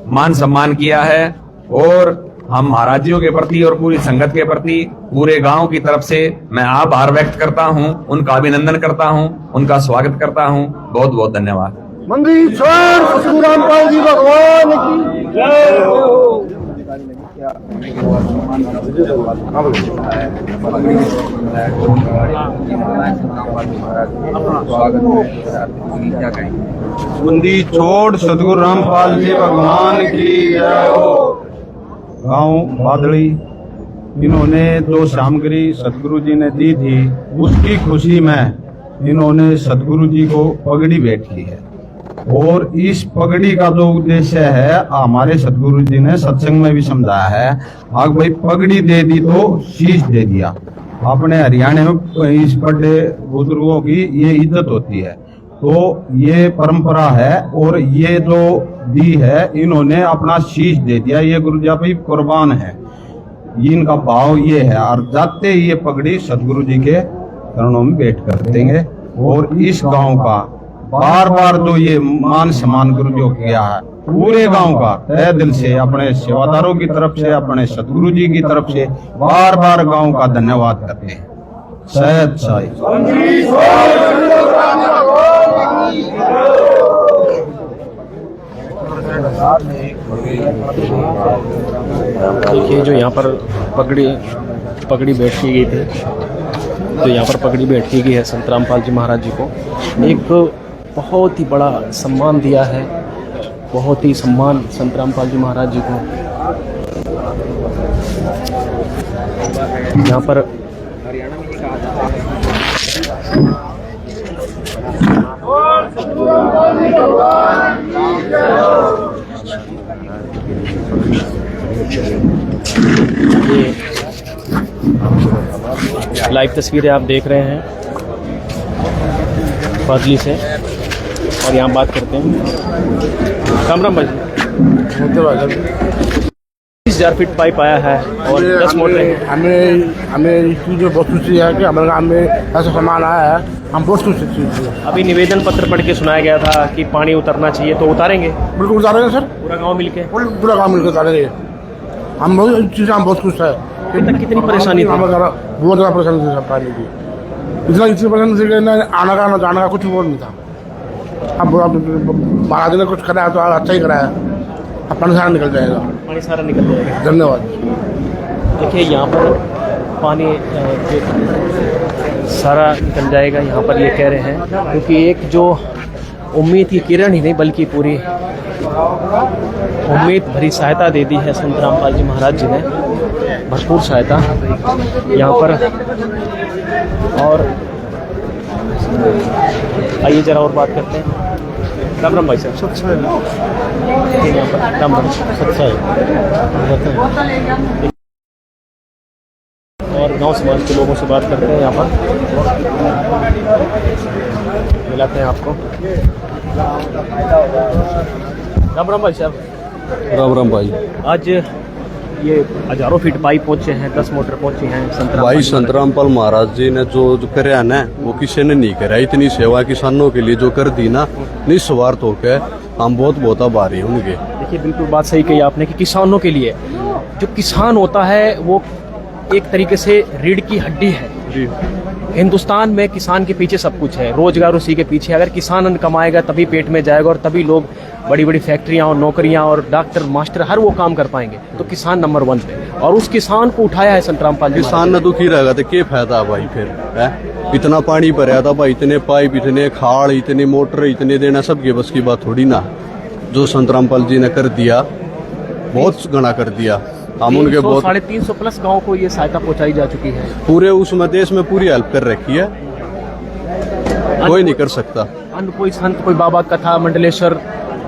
मान सम्मान किया है। और हम महाराजियों के प्रति और पूरी संगत के प्रति पूरे गांव की तरफ से मैं आभार व्यक्त करता हूं, उनका अभिनंदन करता हूं, उनका स्वागत करता हूं। बहुत बहुत धन्यवाद। मंदिर छोड़ सतगुरु रामपाल जी भगवान की जय हो। मंदिर छोड़ सतगुरु रामपाल जी भगवान की जय हो। गांव बादली, इन्होंने जो सामग्री सतगुरु जी ने दी थी, उसकी खुशी में इन्होंने सतगुरु जी को पगड़ी भेंट की है। और इस पगड़ी का जो उद्देश्य है, हमारे सतगुरु जी ने सत्संग में भी समझाया है, आग भाई पगड़ी दे दी तो शीश दे दिया। अपने हरियाणा में इस बड़े बुजुर्गों की ये इज्जत होती है, तो ये परंपरा है। और ये जो दी है, इन्होंने अपना शीश दे दिया, ये गुरुजी पे कुर्बान है, इनका भाव ये है। और जाते ही ये पगड़ी सतगुरु जी के चरणों में भेंट कर देंगे। और इस गांव का बार बार जो ये मान सम्मान गुरु जी किया है, पूरे गांव का तहे दिल से, अपने सेवादारों की तरफ से, अपने सतगुरु जी की तरफ से बार बार गांव का धन्यवाद करते हैं। सैयद साई। देखिए जो यहाँ पर पगड़ी भेंट की गई थी, तो यहाँ पर पगड़ी भेंट की गई है संत रामपाल जी महाराज जी को। एक बहुत ही बड़ा सम्मान दिया है बहुत ही सम्मान संत रामपाल जी महाराज जी को। यहाँ पर ये लाइव तस्वीरें आप देख रहे हैं बादली से, और यहाँ बात करते हैं। राम राम भाई, 30,000 फीट पाइप आया है और 10 मोटरें। हमें इसकी जो बहुत खुशी है कि हमारे गाँव में ऐसा सामान आया है, हम बहुत खुश हैं। अभी निवेदन पत्र पढ़ के सुनाया गया था कि पानी उतरना चाहिए, तो उतारेंगे? बिल्कुल उतारेंगे सर, पूरा गांव मिलके? पूरा गाँव मिलकर उतारेंगे। हम बहुत चीज़ हम बहुत खुश है। कितनी परेशानी थी? बहुत ज़्यादा परेशानी थी सर पानी की, इतनी परेशानी थी कि आना का जाने का कुछ वो नहीं था। अब महाराज ने कुछ कराया तो अच्छा ही कराया, अब पानी सारा निकल जाएगा। पानी सारा निकल जाएगा। धन्यवाद। देखिए यहाँ पर पानी सारा निकल जाएगा, यहाँ पर ये कह रहे हैं, क्योंकि एक जो उम्मीद की किरण ही नहीं बल्कि पूरी उम्मीद भरी सहायता दे दी है संत रामपाल जी महाराज जी ने, भरपूर सहायता यहाँ पर। और आइए जरा और बात करते हैं। राम राम भाई साहब। यहाँ पर राम राम और गांव समाज के लोगों से बात करते हैं, यहाँ पर मिलाते हैं आपको। राम राम भाई साहब। राम राम भाई। आज ये हजारों फीट पाइप पहुंचे हैं, 10 मोटर पहुंची हैं। भाई संत रामपाल महाराज जी ने जो कराया ना, वो किसी ने नहीं कराया। इतनी सेवा किसानों के लिए जो कर दी ना, निस्वार्थ होकर, हम बहुत आभारी हैं उनके। देखिए बिल्कुल बात सही कही आपने कि किसानों के लिए, जो किसान होता है वो एक तरीके से रीढ़ की हड्डी है जी। हिंदुस्तान में किसान के पीछे सब कुछ है, रोजगार उसी के पीछे। अगर किसान अन्न कमाएगा तभी पेट में जाएगा, और तभी लोग बड़ी बड़ी फैक्ट्रियां और नौकरियां और डॉक्टर मास्टर हर वो काम कर पाएंगे। तो किसान नंबर 1 पे, और उस किसान को उठाया है संत रामपाल जी। किसान न दुखी रहेगा तो क्या फायदा भाई फिर है? इतना पानी भरा था भाई, इतने पाइप, इतने खाड़, इतने मोटर, इतने देना सबके बस की बात थोड़ी ना। जो संत रामपाल जी ने कर दिया, बहुत गणा कर दिया। हम उनके बहुत 350 प्लस गाँव को ये सहायता पहुंचाई जा चुकी है। पूरे उस देश में पूरी हेल्प कर रखी है, कोई नहीं कर सकता। अन्य कोई संत, कोई बाबा कथा मंडलेश्वर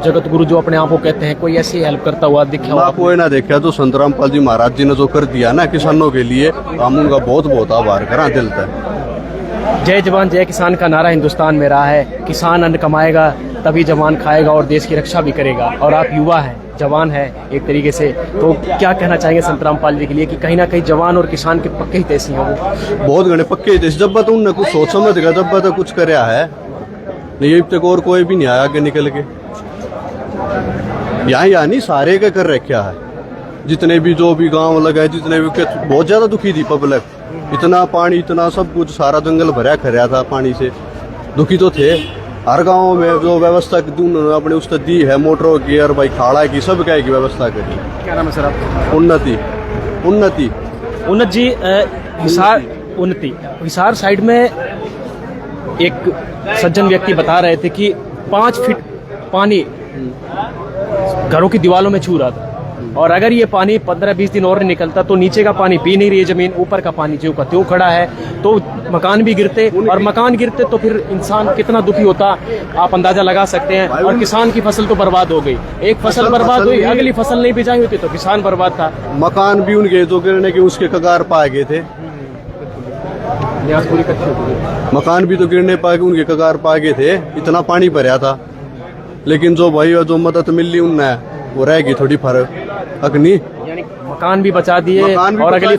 जगत गुरु जो अपने आप को कहते हैं, कोई ऐसी हेल्प करता हुआ दिखा ना? कोई ना देखा। तो संत रामपाल जी महाराज जी ने जो कर दिया ना किसानों के लिए, हम उनका बहुत आभार करा दिल तक। जय जवान जय किसान का नारा हिंदुस्तान में रहा है। किसान अन्न कमाएगा तभी जवान खाएगा और देश की रक्षा भी करेगा। और आप युवा हैं, जवान है एक तरीके से, तो क्या कहना चाहेंगे संत रामपाल जी के लिए कि कहीं ना कहीं जवान और किसान के पक्के ही तैसी हैं वो? बहुत घने पक्के ही तैसी। जब तक उनने कुछ सोच समझ गया, जब तक कुछ कराया है, नहीं अब तक और कोई भी नहीं आया आगे निकल के। यहाँ नहीं सारे का कर रखा है, जितने भी जो भी गांव लगा, जितने भी बहुत ज्यादा दुखी थी पब्लिक। इतना पानी, इतना सब कुछ, सारा जंगल भरा खरिया था पानी से, दुखी तो थे। हर गांव में जो व्यवस्था अपने उस दी है, मोटरों की और भाई खाड़ा की, सब क्या की व्यवस्था करी। क्या नाम है सर आपका? उन्नति जी। हिसार साइड में एक सज्जन व्यक्ति बता रहे थे कि 5 फीट पानी घरों की दीवारों में छू रहा था, और अगर ये पानी 15-20 दिन और निकलता तो नीचे का पानी पी नहीं रही है जमीन, ऊपर का पानी जो का त्यों खड़ा है, तो मकान भी गिरते, और मकान गिरते तो फिर इंसान कितना दुखी होता आप अंदाजा लगा सकते हैं। और किसान की फसल तो बर्बाद हो गई, एक फसल बर्बाद हुई, अगली फसल नहीं बिजाई होती तो किसान बर्बाद था। मकान भी उनके जो गिरने के उसके कगार पाए गए थे, मकान भी तो गिरने पाए गए, उनके कगार पाए गए थे, इतना पानी भरा था। लेकिन जो भाई जो मदद मिली उनने, वो रहेगी थोड़ी फर्क अग्नि, यानी मकान भी बचा दिए और अगली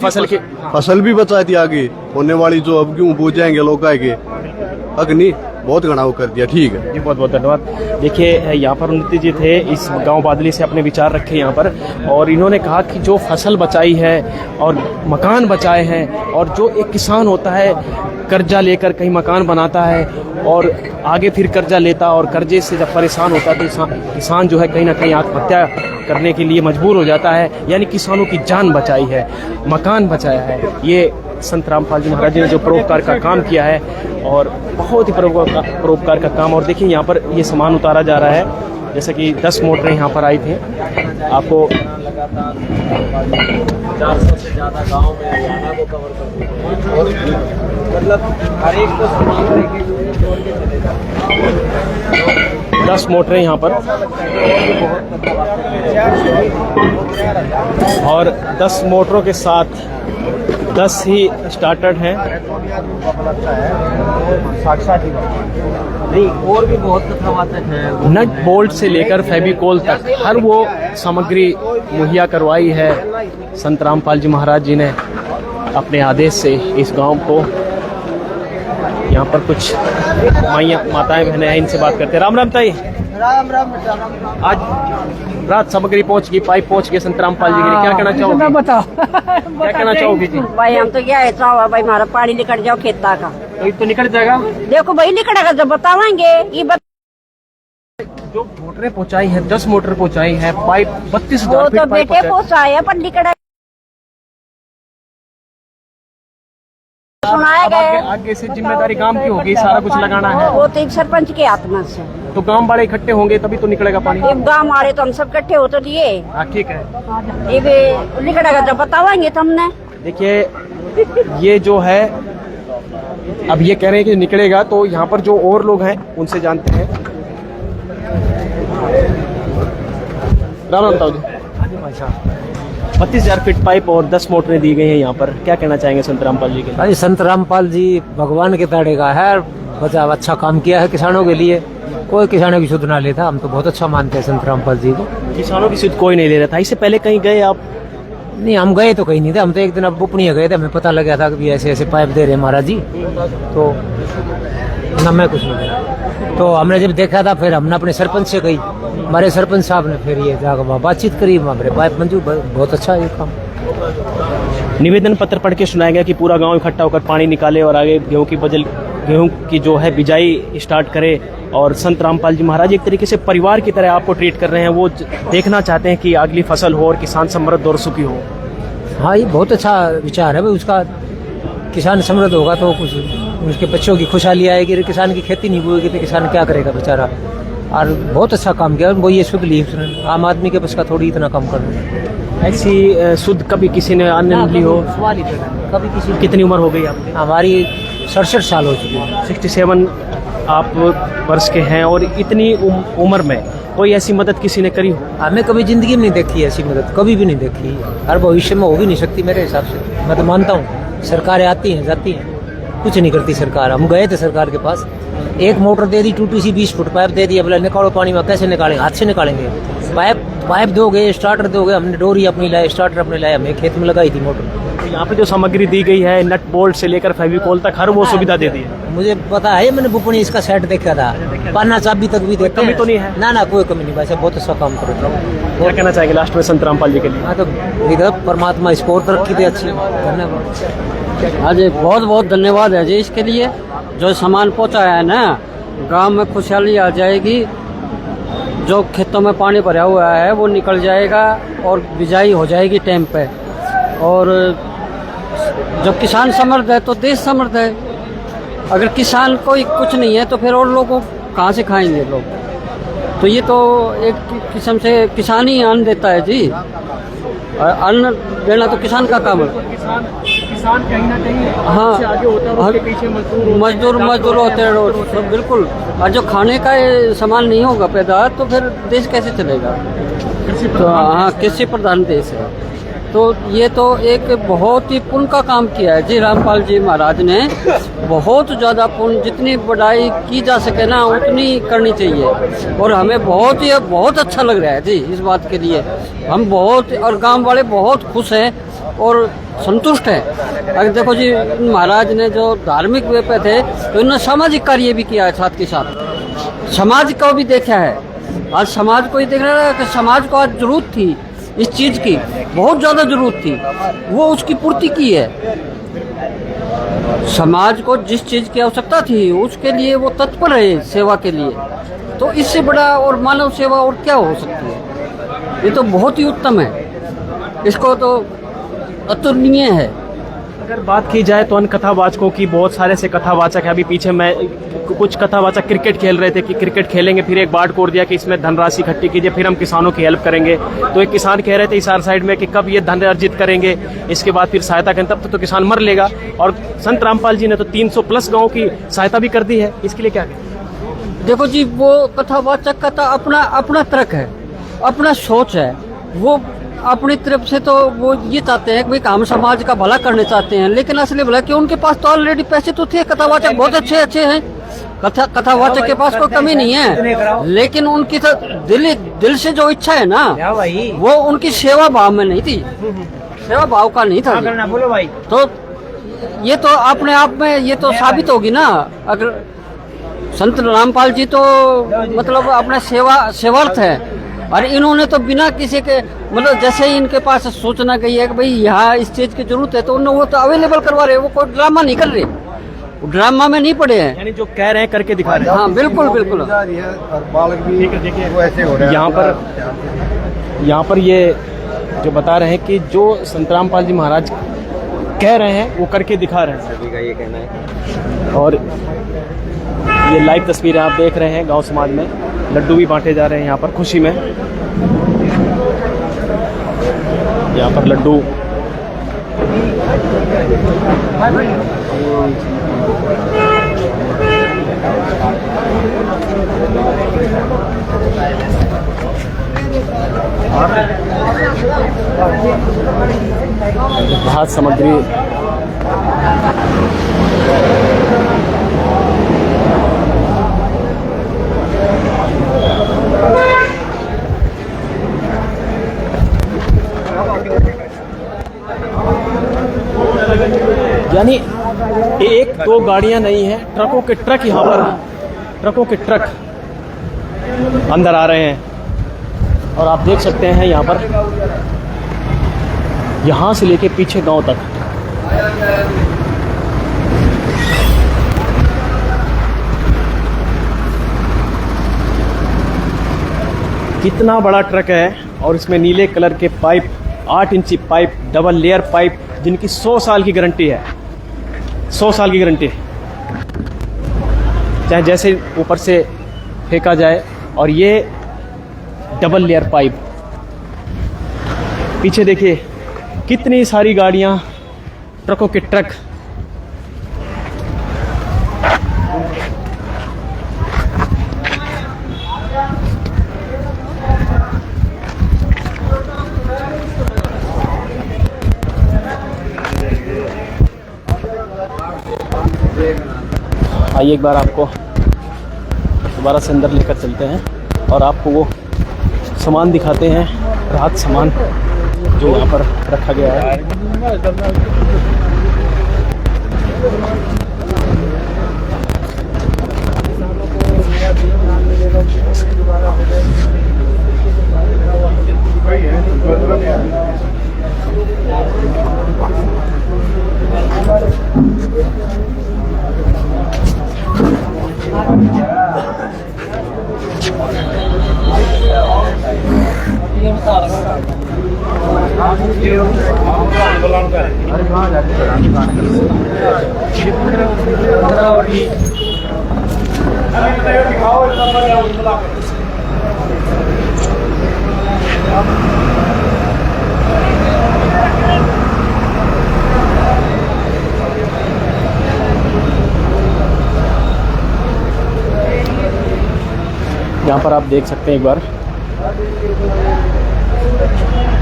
फसल भी बचा दी आगे होने वाली, जो अब क्यों बूझ जाएंगे लोग आएंगे। अग्नि बहुत घना कर दिया। ठीक है जी, बहुत बहुत धन्यवाद। देखिए यहाँ पर उन्नति जी थे, इस गांव बादली से अपने विचार रखे यहाँ पर, और इन्होंने कहा कि जो फसल बचाई है और मकान बचाए हैं, और जो एक किसान होता है कर्जा लेकर कहीं मकान बनाता है और आगे फिर कर्जा लेता, और कर्जे से जब परेशान होता है तो किसान जो है कहीं ना कहीं आत्महत्या करने के लिए मजबूर हो जाता है। यानी किसानों की जान बचाई है, मकान बचाया है। ये संत रामपाल जी महाराज जी ने जो परोपकार का काम किया है, और बहुत ही परोपकार का काम। और देखिए यहाँ पर ये सामान उतारा जा रहा है, जैसे कि 10 मोटरें यहाँ पर आई थी। आपको 400 से ज़्यादा गांव में हरियाणा को कवर कर दिया और मतलब हर एक को सामान लेके जोड़ के चले जाते 10 मोटरें यहाँ पर और 10 मोटरों के साथ 10 ही स्टार्टर हैं। नहीं, और भी बहुत कथावाचक हैं। नट बोल्ट से लेकर फेविकोल तक हर वो सामग्री मुहैया करवाई है संत रामपाल जी महाराज जी ने अपने आदेश से इस गांव को। यहाँ पर कुछ माताएं बहनें हैं, इनसे बात करते हैं। राम राम ताई। राम राम। आज रात सामग्री पहुंच गई, पाइप पहुंच गए संत रामपाल जी के लिए, क्या कहना चाहोगे? बताओ क्या कहना चाहोगे जी? भाई हम तो क्या है चाहो भाई हमारा पानी निकल जाओ खेता का, तो निकल जाएगा। देखो भाई निकलेगा जब बतावाएंगे। ये जो मोटरें पहुंचाई है 10 मोटर पहुंचाई है, पाइप 32,000 वो फीट तो पाइप बेटे पहुंचाए पर निकला सुनाया गया। आगे से जिम्मेदारी गांव की होगी, सारा कुछ लगाना है। वो तो एक सरपंच के हाथ में से, तो गांव वाले इकट्ठे होंगे तभी तो निकलेगा पानी। एक गांव आ रहे तो हम सब इकट्ठे हो तो दिए। हाँ ठीक है। ये भी निकलेगा जब बतावाएंगे तो हमने। देखिए ये जो है अब ये कह रहे हैं कि निकलेगा, तो यहाँ पर जो और लोग हैं उनसे जानते हैं। राम राम ताऊ जी। 32,000 फीट पाइप और 10 मोटरें दी गई हैं यहाँ पर, क्या कहना चाहेंगे संत रामपाल जी के? भाई संत रामपाल जी भगवान के ताड़े का है, बचा अच्छा काम किया है किसानों के लिए। कोई किसानों की सुध ना लेता, हम तो बहुत अच्छा मानते हैं संत रामपाल जी को। किसानों की सुध कोई नहीं ले रहा था। इससे पहले कहीं गए आप? नहीं, हम गए तो कहीं नहीं थे। हम तो एक दिन अब बुपनिया गए थे, हमें पता लगा था कि ऐसे ऐसे पाइप दे रहे महाराज जी, तो ना मैं कुछ नहीं करा। तो हमने जब देखा था फिर हमने अपने सरपंच से कही, हमारे सरपंच साहब ने फिर ये जाकर बातचीत करी, हमारे पाइप मंजूर, बहुत अच्छा ये काम। निवेदन पत्र पढ़ के सुनाया गया कि पूरा गांव इकट्ठा होकर पानी निकाले और आगे गेहूं की जो है बिजाई स्टार्ट करे। और संत रामपाल जी महाराज एक तरीके से परिवार की तरह आपको ट्रीट कर रहे हैं। वो देखना चाहते हैं कि अगली फसल हो और किसान समृद्ध और सुखी हो। हाँ, ये बहुत अच्छा विचार है भाई उसका। किसान समृद्ध होगा तो कुछ उसके बच्चों की खुशहाली आएगी। किसान की खेती नहीं बोएगी तो किसान क्या करेगा बेचारा। और बहुत अच्छा काम किया वो, ये शुद्ध ली उसने। आम आदमी के बस का थोड़ी इतना काम करना। ऐसी शुद्ध कभी किसी ने अन्य ली हो? सवाल ही कभी किसी। कितनी उम्र हो गई आपकी? हमारी 67 साल हो चुकी है। 67 आप वर्ष के हैं और इतनी उम्र में कोई ऐसी मदद किसी ने करी हो? हमें कभी जिंदगी में नहीं देखी ऐसी मदद, कभी भी नहीं देखी और भविष्य में हो भी नहीं सकती मेरे हिसाब से। मैं तो मानता हूँ सरकारें आती हैं जाती हैं, कुछ नहीं करती सरकार। हम गए थे सरकार के पास, एक मोटर दे दी टूटी सी 20 फुट पाइप दे दिया, बोला निकालो पानी में। कैसे निकालेंगे? हाथ से निकालेंगे? पाइप दोगे, स्टार्टर दोगे। हमने डोरी अपनी लाए, स्टार्टर अपने लाए, हमने खेत में लगाई थी मोटर। तो यहाँ पे जो सामग्री दी गई है नट बोल्ट से लेकर फेविकोल तक हर वो सुविधा दे दी है। मुझे पता है, मैंने बुपनी इसका सेट देखा था, पन्ना चाबी तक भी देखा। कमी तो नहीं है? ना कोई कमी नहीं, वैसे बहुत अच्छा काम करो। क्या कहना चाहेंगे लास्ट में संत रामपाल जी के लिए? हाँ, तो इधर परमात्मा इसको और तरक्की दे अच्छी। धन्यवाद। हाँ जी, बहुत बहुत धन्यवाद है जी इसके लिए। जो सामान पहुँचाया है ना, गांव में खुशहाली आ जाएगी। जो खेतों में पानी भरा हुआ है वो निकल जाएगा और बिजाई हो जाएगी टाइम पे। और जब किसान समृद्ध है तो देश समृद्ध है। अगर किसान कोई कुछ नहीं है तो फिर और लोगों कहाँ से खाएंगे लोग? तो ये तो एक किस्म से किसान ही अन्न देता है जी। अन्न देना तो किसान का काम है। किसान कहीं ना कहीं हाँ, आगे होता है, उसके पीछे मजदूर होते हैं सब। बिल्कुल। और जो खाने का सामान नहीं होगा पैदा तो फिर देश कैसे चलेगा? तो हाँ, कृषि प्रधान देश है। तो ये तो एक बहुत ही पुण्य का काम किया है जी रामपाल जी महाराज ने। बहुत ज़्यादा पुण्य, जितनी बढ़ाई की जा सके ना उतनी करनी चाहिए। और हमें बहुत अच्छा लग रहा है जी इस बात के लिए। हम बहुत, और गांव वाले बहुत खुश हैं और संतुष्ट है। अगर देखो जी, महाराज ने जो धार्मिक वे पे थे तो इन्होंने सामाजिक कार्य भी किया है, साथ के साथ समाज को भी देखा है। आज समाज को ही देख रहा है कि समाज को आज जरूरत थी इस चीज की, बहुत ज्यादा जरूरत थी, वो उसकी पूर्ति की है। समाज को जिस चीज की आवश्यकता थी उसके लिए वो तत्पर है सेवा के लिए। तो इससे बड़ा और मानव सेवा और क्या हो सकती है? ये तो बहुत ही उत्तम है, इसको तो अतुलनीय है। अगर बात की जाए तो अन्य कथावाचकों की, बहुत सारे से कथावाचक है। अभी पीछे मैं कुछ कथावाचक क्रिकेट खेल रहे थे कि क्रिकेट खेलेंगे, फिर एक बाढ़ कोर दिया कि इसमें धनराशि इकट्ठी कीजिए, फिर हम किसानों की हेल्प करेंगे। तो एक किसान कह रहे थे इसार साइड में कि कब ये धन अर्जित करेंगे, इसके बाद फिर सहायता करें, तब तो किसान मर लेगा। और संत रामपाल जी ने तो 300 प्लस गाँव की सहायता भी कर दी है, इसके लिए क्या कहें? देखो जी, वो कथावाचक का तो अपना तर्क है, अपना सोच है। वो अपनी तरफ से तो वो ये चाहते हैं कि भाई हम समाज का भला करने चाहते हैं, लेकिन असली भला कि उनके पास तो ऑलरेडी पैसे तो थे। कथावाचक बहुत अच्छे हैं, कथावाचक के पास कोई कमी नहीं है, लेकिन उनकी तो दिल से जो इच्छा है ना, वो उनकी सेवा भाव में नहीं थी, सेवा भाव का नहीं था। बोलो भाई, तो ये तो अपने आप में ये तो साबित होगी ना। अगर संत रामपाल जी तो मतलब अपना सेवार्थ है, और इन्होंने तो बिना किसी के मतलब जैसे ही इनके पास सूचना गई है कि भाई यहाँ इस चीज की जरूरत है, तो उन्होंने वो तो अवेलेबल करवा रहे हैं। वो कोई ड्रामा नहीं कर रहे, ड्रामा में नहीं पड़े हैं, यानी जो कह रहे हैं करके दिखा रहे हैं। हाँ बिल्कुल बिल्कुल। यहाँ पर ये जो बता रहे हैं कि जो संत रामपाल जी महाराज कह रहे हैं वो करके दिखा रहे हैं, सभी का ये कहना है। और ये लाइव तस्वीरें आप देख रहे हैं, गांव समाज में लड्डू भी बांटे जा रहे हैं यहाँ पर खुशी में। यहाँ पर लड्डू खाद्य सामग्री यानी एक दो गाड़ियां नहीं है, ट्रकों के ट्रक यहाँ पर, ट्रकों के ट्रक अंदर आ रहे हैं। और आप देख सकते हैं यहाँ पर, यहाँ से लेके पीछे गांव तक कितना बड़ा ट्रक है। और इसमें नीले कलर के पाइप, 8 इंची पाइप, डबल लेयर पाइप, जिनकी 100 साल की गारंटी है, 100 साल की गारंटी, चाहे जैसे ऊपर से फेंका जाए। और ये डबल लेयर पाइप, पीछे देखिए कितनी सारी गाड़ियां, ट्रकों के ट्रक। आइए एक बार आपको दोबारा से अंदर लेकर चलते हैं और आपको वो सामान दिखाते हैं, राहत सामान जो यहाँ पर रखा गया है। यहाँ पर आप देख सकते हैं एक बार,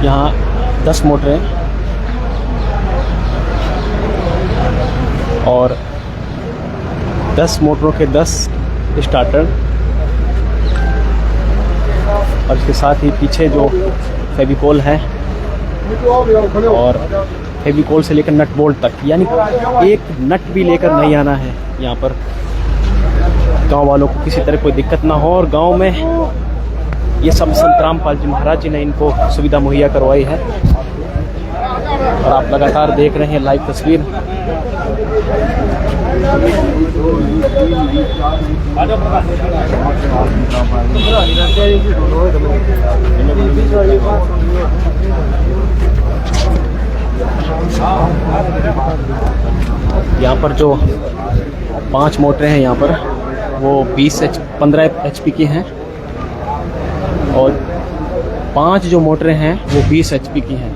यहाँ 10 मोटरें और 10 मोटरों के 10 स्टार्टर, और इसके साथ ही पीछे जो फेविकोल है और फेविकोल से लेकर नट बोल्ट तक, यानी एक नट भी लेकर नहीं आना है यहाँ पर, गांव वालों को किसी तरह कोई दिक्कत ना हो। और गांव में ये सब संत रामपाल जी महाराज जी ने इनको सुविधा मुहैया करवाई है। और आप लगातार देख रहे हैं लाइव तस्वीर। यहाँ पर जो 5 मोटरें हैं यहाँ पर वो 15 HP की हैं और 5 जो मोटरें हैं वो 20 HP की हैं।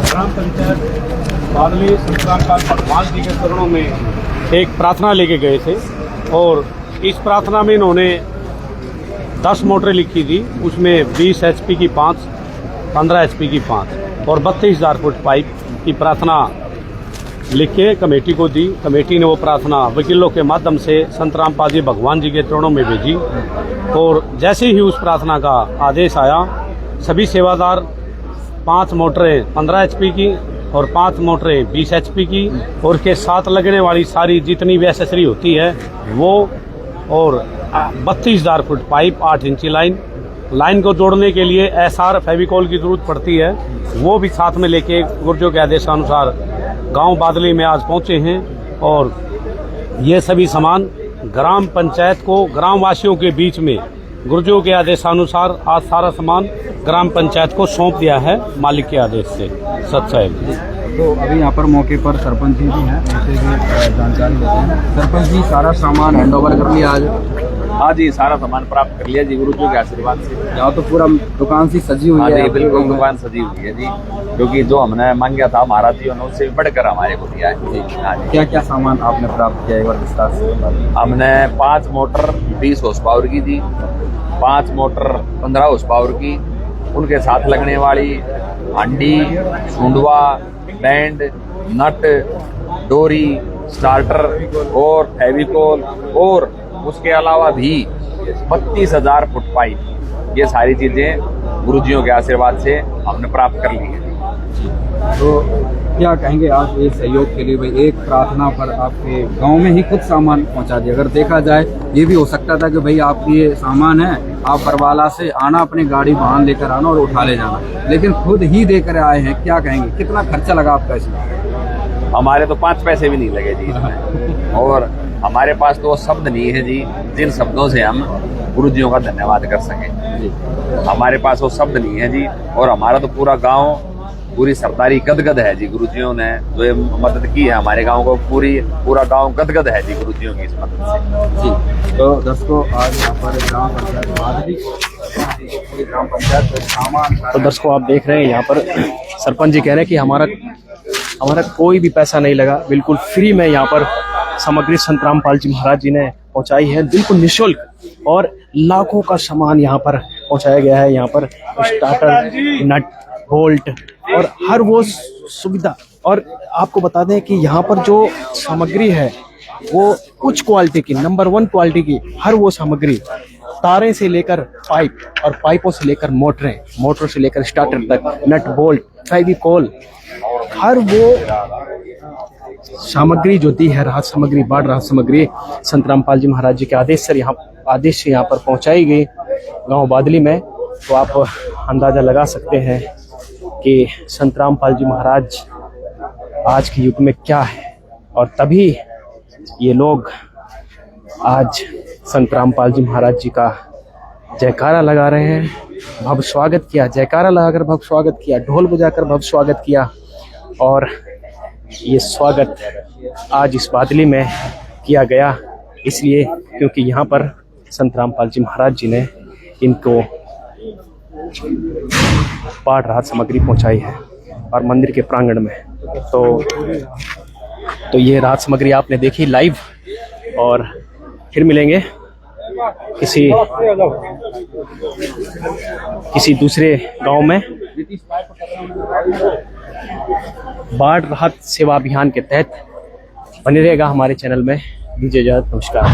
ग्राम पंचायत बादली संतरामपाल भगवान जी के चरणों में एक प्रार्थना लेके गए थे और इस प्रार्थना में इन्होंने 10 मोटरें लिखी थी। उसमें 20 HP की 5, 15 HP की 5 और 32,000 फुट पाइप की प्रार्थना लिख के कमेटी को दी। कमेटी ने वो प्रार्थना वकीलों के माध्यम से संतरामपाल जी भगवान जी के चरणों में भेजी और जैसे ही उस प्रार्थना का आदेश आया, सभी सेवादार 5 मोटरें 15 HP की और 5 मोटरें 20 HP की और के साथ लगने वाली सारी जितनी भी एसेसरी होती है वो और 32,000 फुट पाइप, 8 इंची लाइन को जोड़ने के लिए SR फेविकोल की जरूरत पड़ती है, वो भी साथ में लेके गुर्जों के आदेशानुसार गांव बादली में आज पहुंचे हैं। और ये सभी सामान ग्राम पंचायत को ग्राम वासियों के बीच में गुर्जों के आदेशानुसार आज सारा सामान ग्राम पंचायत को सौंप दिया है मालिक के आदेश से। सत साहेब। तो अभी यहाँ पर मौके पर सरपंच जी भी हैं, उनसे भी जानकारी लेते हैं। सरपंच जी, सारा सामान हैंड ओवर कर लिया आज? हाँ जी, सारा सामान प्राप्त कर लिया जी गुरुजों के आशीर्वाद से। यहाँ तो पूरा दुकान सी सजी हुई है। बिल्कुल दुकान सजी हुई है जी, क्योंकि जो हमने मांगा था महाराज जी ने उससे बढ़कर हमारे को दिया है जी। हाँ जी। क्या क्या सामान आपने प्राप्त किया एक बार विस्तार से? हमने 5 मोटर 20 हॉर्स पावर की थी, 5 मोटर 15 हॉर्स पावर की, उनके साथ लगने वाली हांडी, सुंडवा, बैंड, नट, डोरी, स्टार्टर और फेविकोल और उसके अलावा भी 32,000 फुट पाइप, ये सारी चीजें गुरुजियों के आशीर्वाद से हमने प्राप्त कर ली है। तो क्या कहेंगे आप ये सहयोग के लिए? भाई, एक प्रार्थना पर आपके गांव में ही कुछ सामान पहुंचा दिया। अगर देखा जाए ये भी हो सकता था कि भाई आप ये सामान है, आप बरवाला से आना, अपनी गाड़ी वाहन लेकर आना और उठा ले जाना, लेकिन खुद ही देकर आए हैं। क्या कहेंगे, कितना खर्चा लगा आपका इसमें? हमारे तो 5 पैसे भी नहीं लगे जी इसमें, और हमारे पास तो वो शब्द नहीं है जी जिन शब्दों से हम गुरुजियों का धन्यवाद कर सकें जी। हमारे पास वो शब्द नहीं है जी, और हमारा तो पूरा गांव, पूरी सरदारी गदगद है जी। गुरुजियों ने जो मदद की है हमारे गांव को, पूरा गांव गदगद है जी गुरुजियों की इस मदद से जी। तो दर्शकों, आज यहाँ पर ग्राम पंचायत बादली, ग्राम पंचायत सामान। तो दर्शकों, आप देख रहे हैं यहाँ पर सरपंच जी कह रहे हैं कि हमारा कोई भी पैसा नहीं लगा, बिल्कुल फ्री में यहाँ पर सामग्री संतरामपाल जी महाराज जी ने पहुंचाई है, बिल्कुल निःशुल्क, और लाखों का सामान यहाँ पर पहुंचाया गया है। यहाँ पर स्टार्टर, नट, बोल्ट और हर वो सुविधा। और आपको बता दें कि यहाँ पर जो सामग्री है वो उच्च क्वालिटी की, नंबर 1 क्वालिटी की हर वो सामग्री, तारें से लेकर पाइप और पाइपों से लेकर मोटरों से लेकर स्टार्टर तक, नट, बोल्ट, फेविकोल, हर वो सामग्री जो दी है, राहत सामग्री, बाढ़ राहत सामग्री, संतरामपाल जी महाराज जी के आदेश से यहाँ पर पहुंचाई गई गांव बादली में। तो आप अंदाजा लगा सकते हैं कि संतरामपाल जी महाराज आज के युग में क्या है, और तभी ये लोग आज संतरामपाल जी महाराज जी का जयकारा लगा रहे हैं। भव्य स्वागत किया, जयकारा लगाकर भव्य स्वागत किया, ढोल बजाकर भव्य स्वागत किया। और ये स्वागत आज इस बादली में किया गया इसलिए क्योंकि यहाँ पर संतरामपाल जी महाराज जी ने इनको बाढ़ राहत सामग्री पहुंचाई है और मंदिर के प्रांगण में। तो ये राहत सामग्री आपने देखी लाइव, और फिर मिलेंगे किसी दूसरे गांव में बाढ़ राहत सेवा अभियान के तहत। बने रहेगा हमारे चैनल में। दीजिए इजाजत, नमस्कार।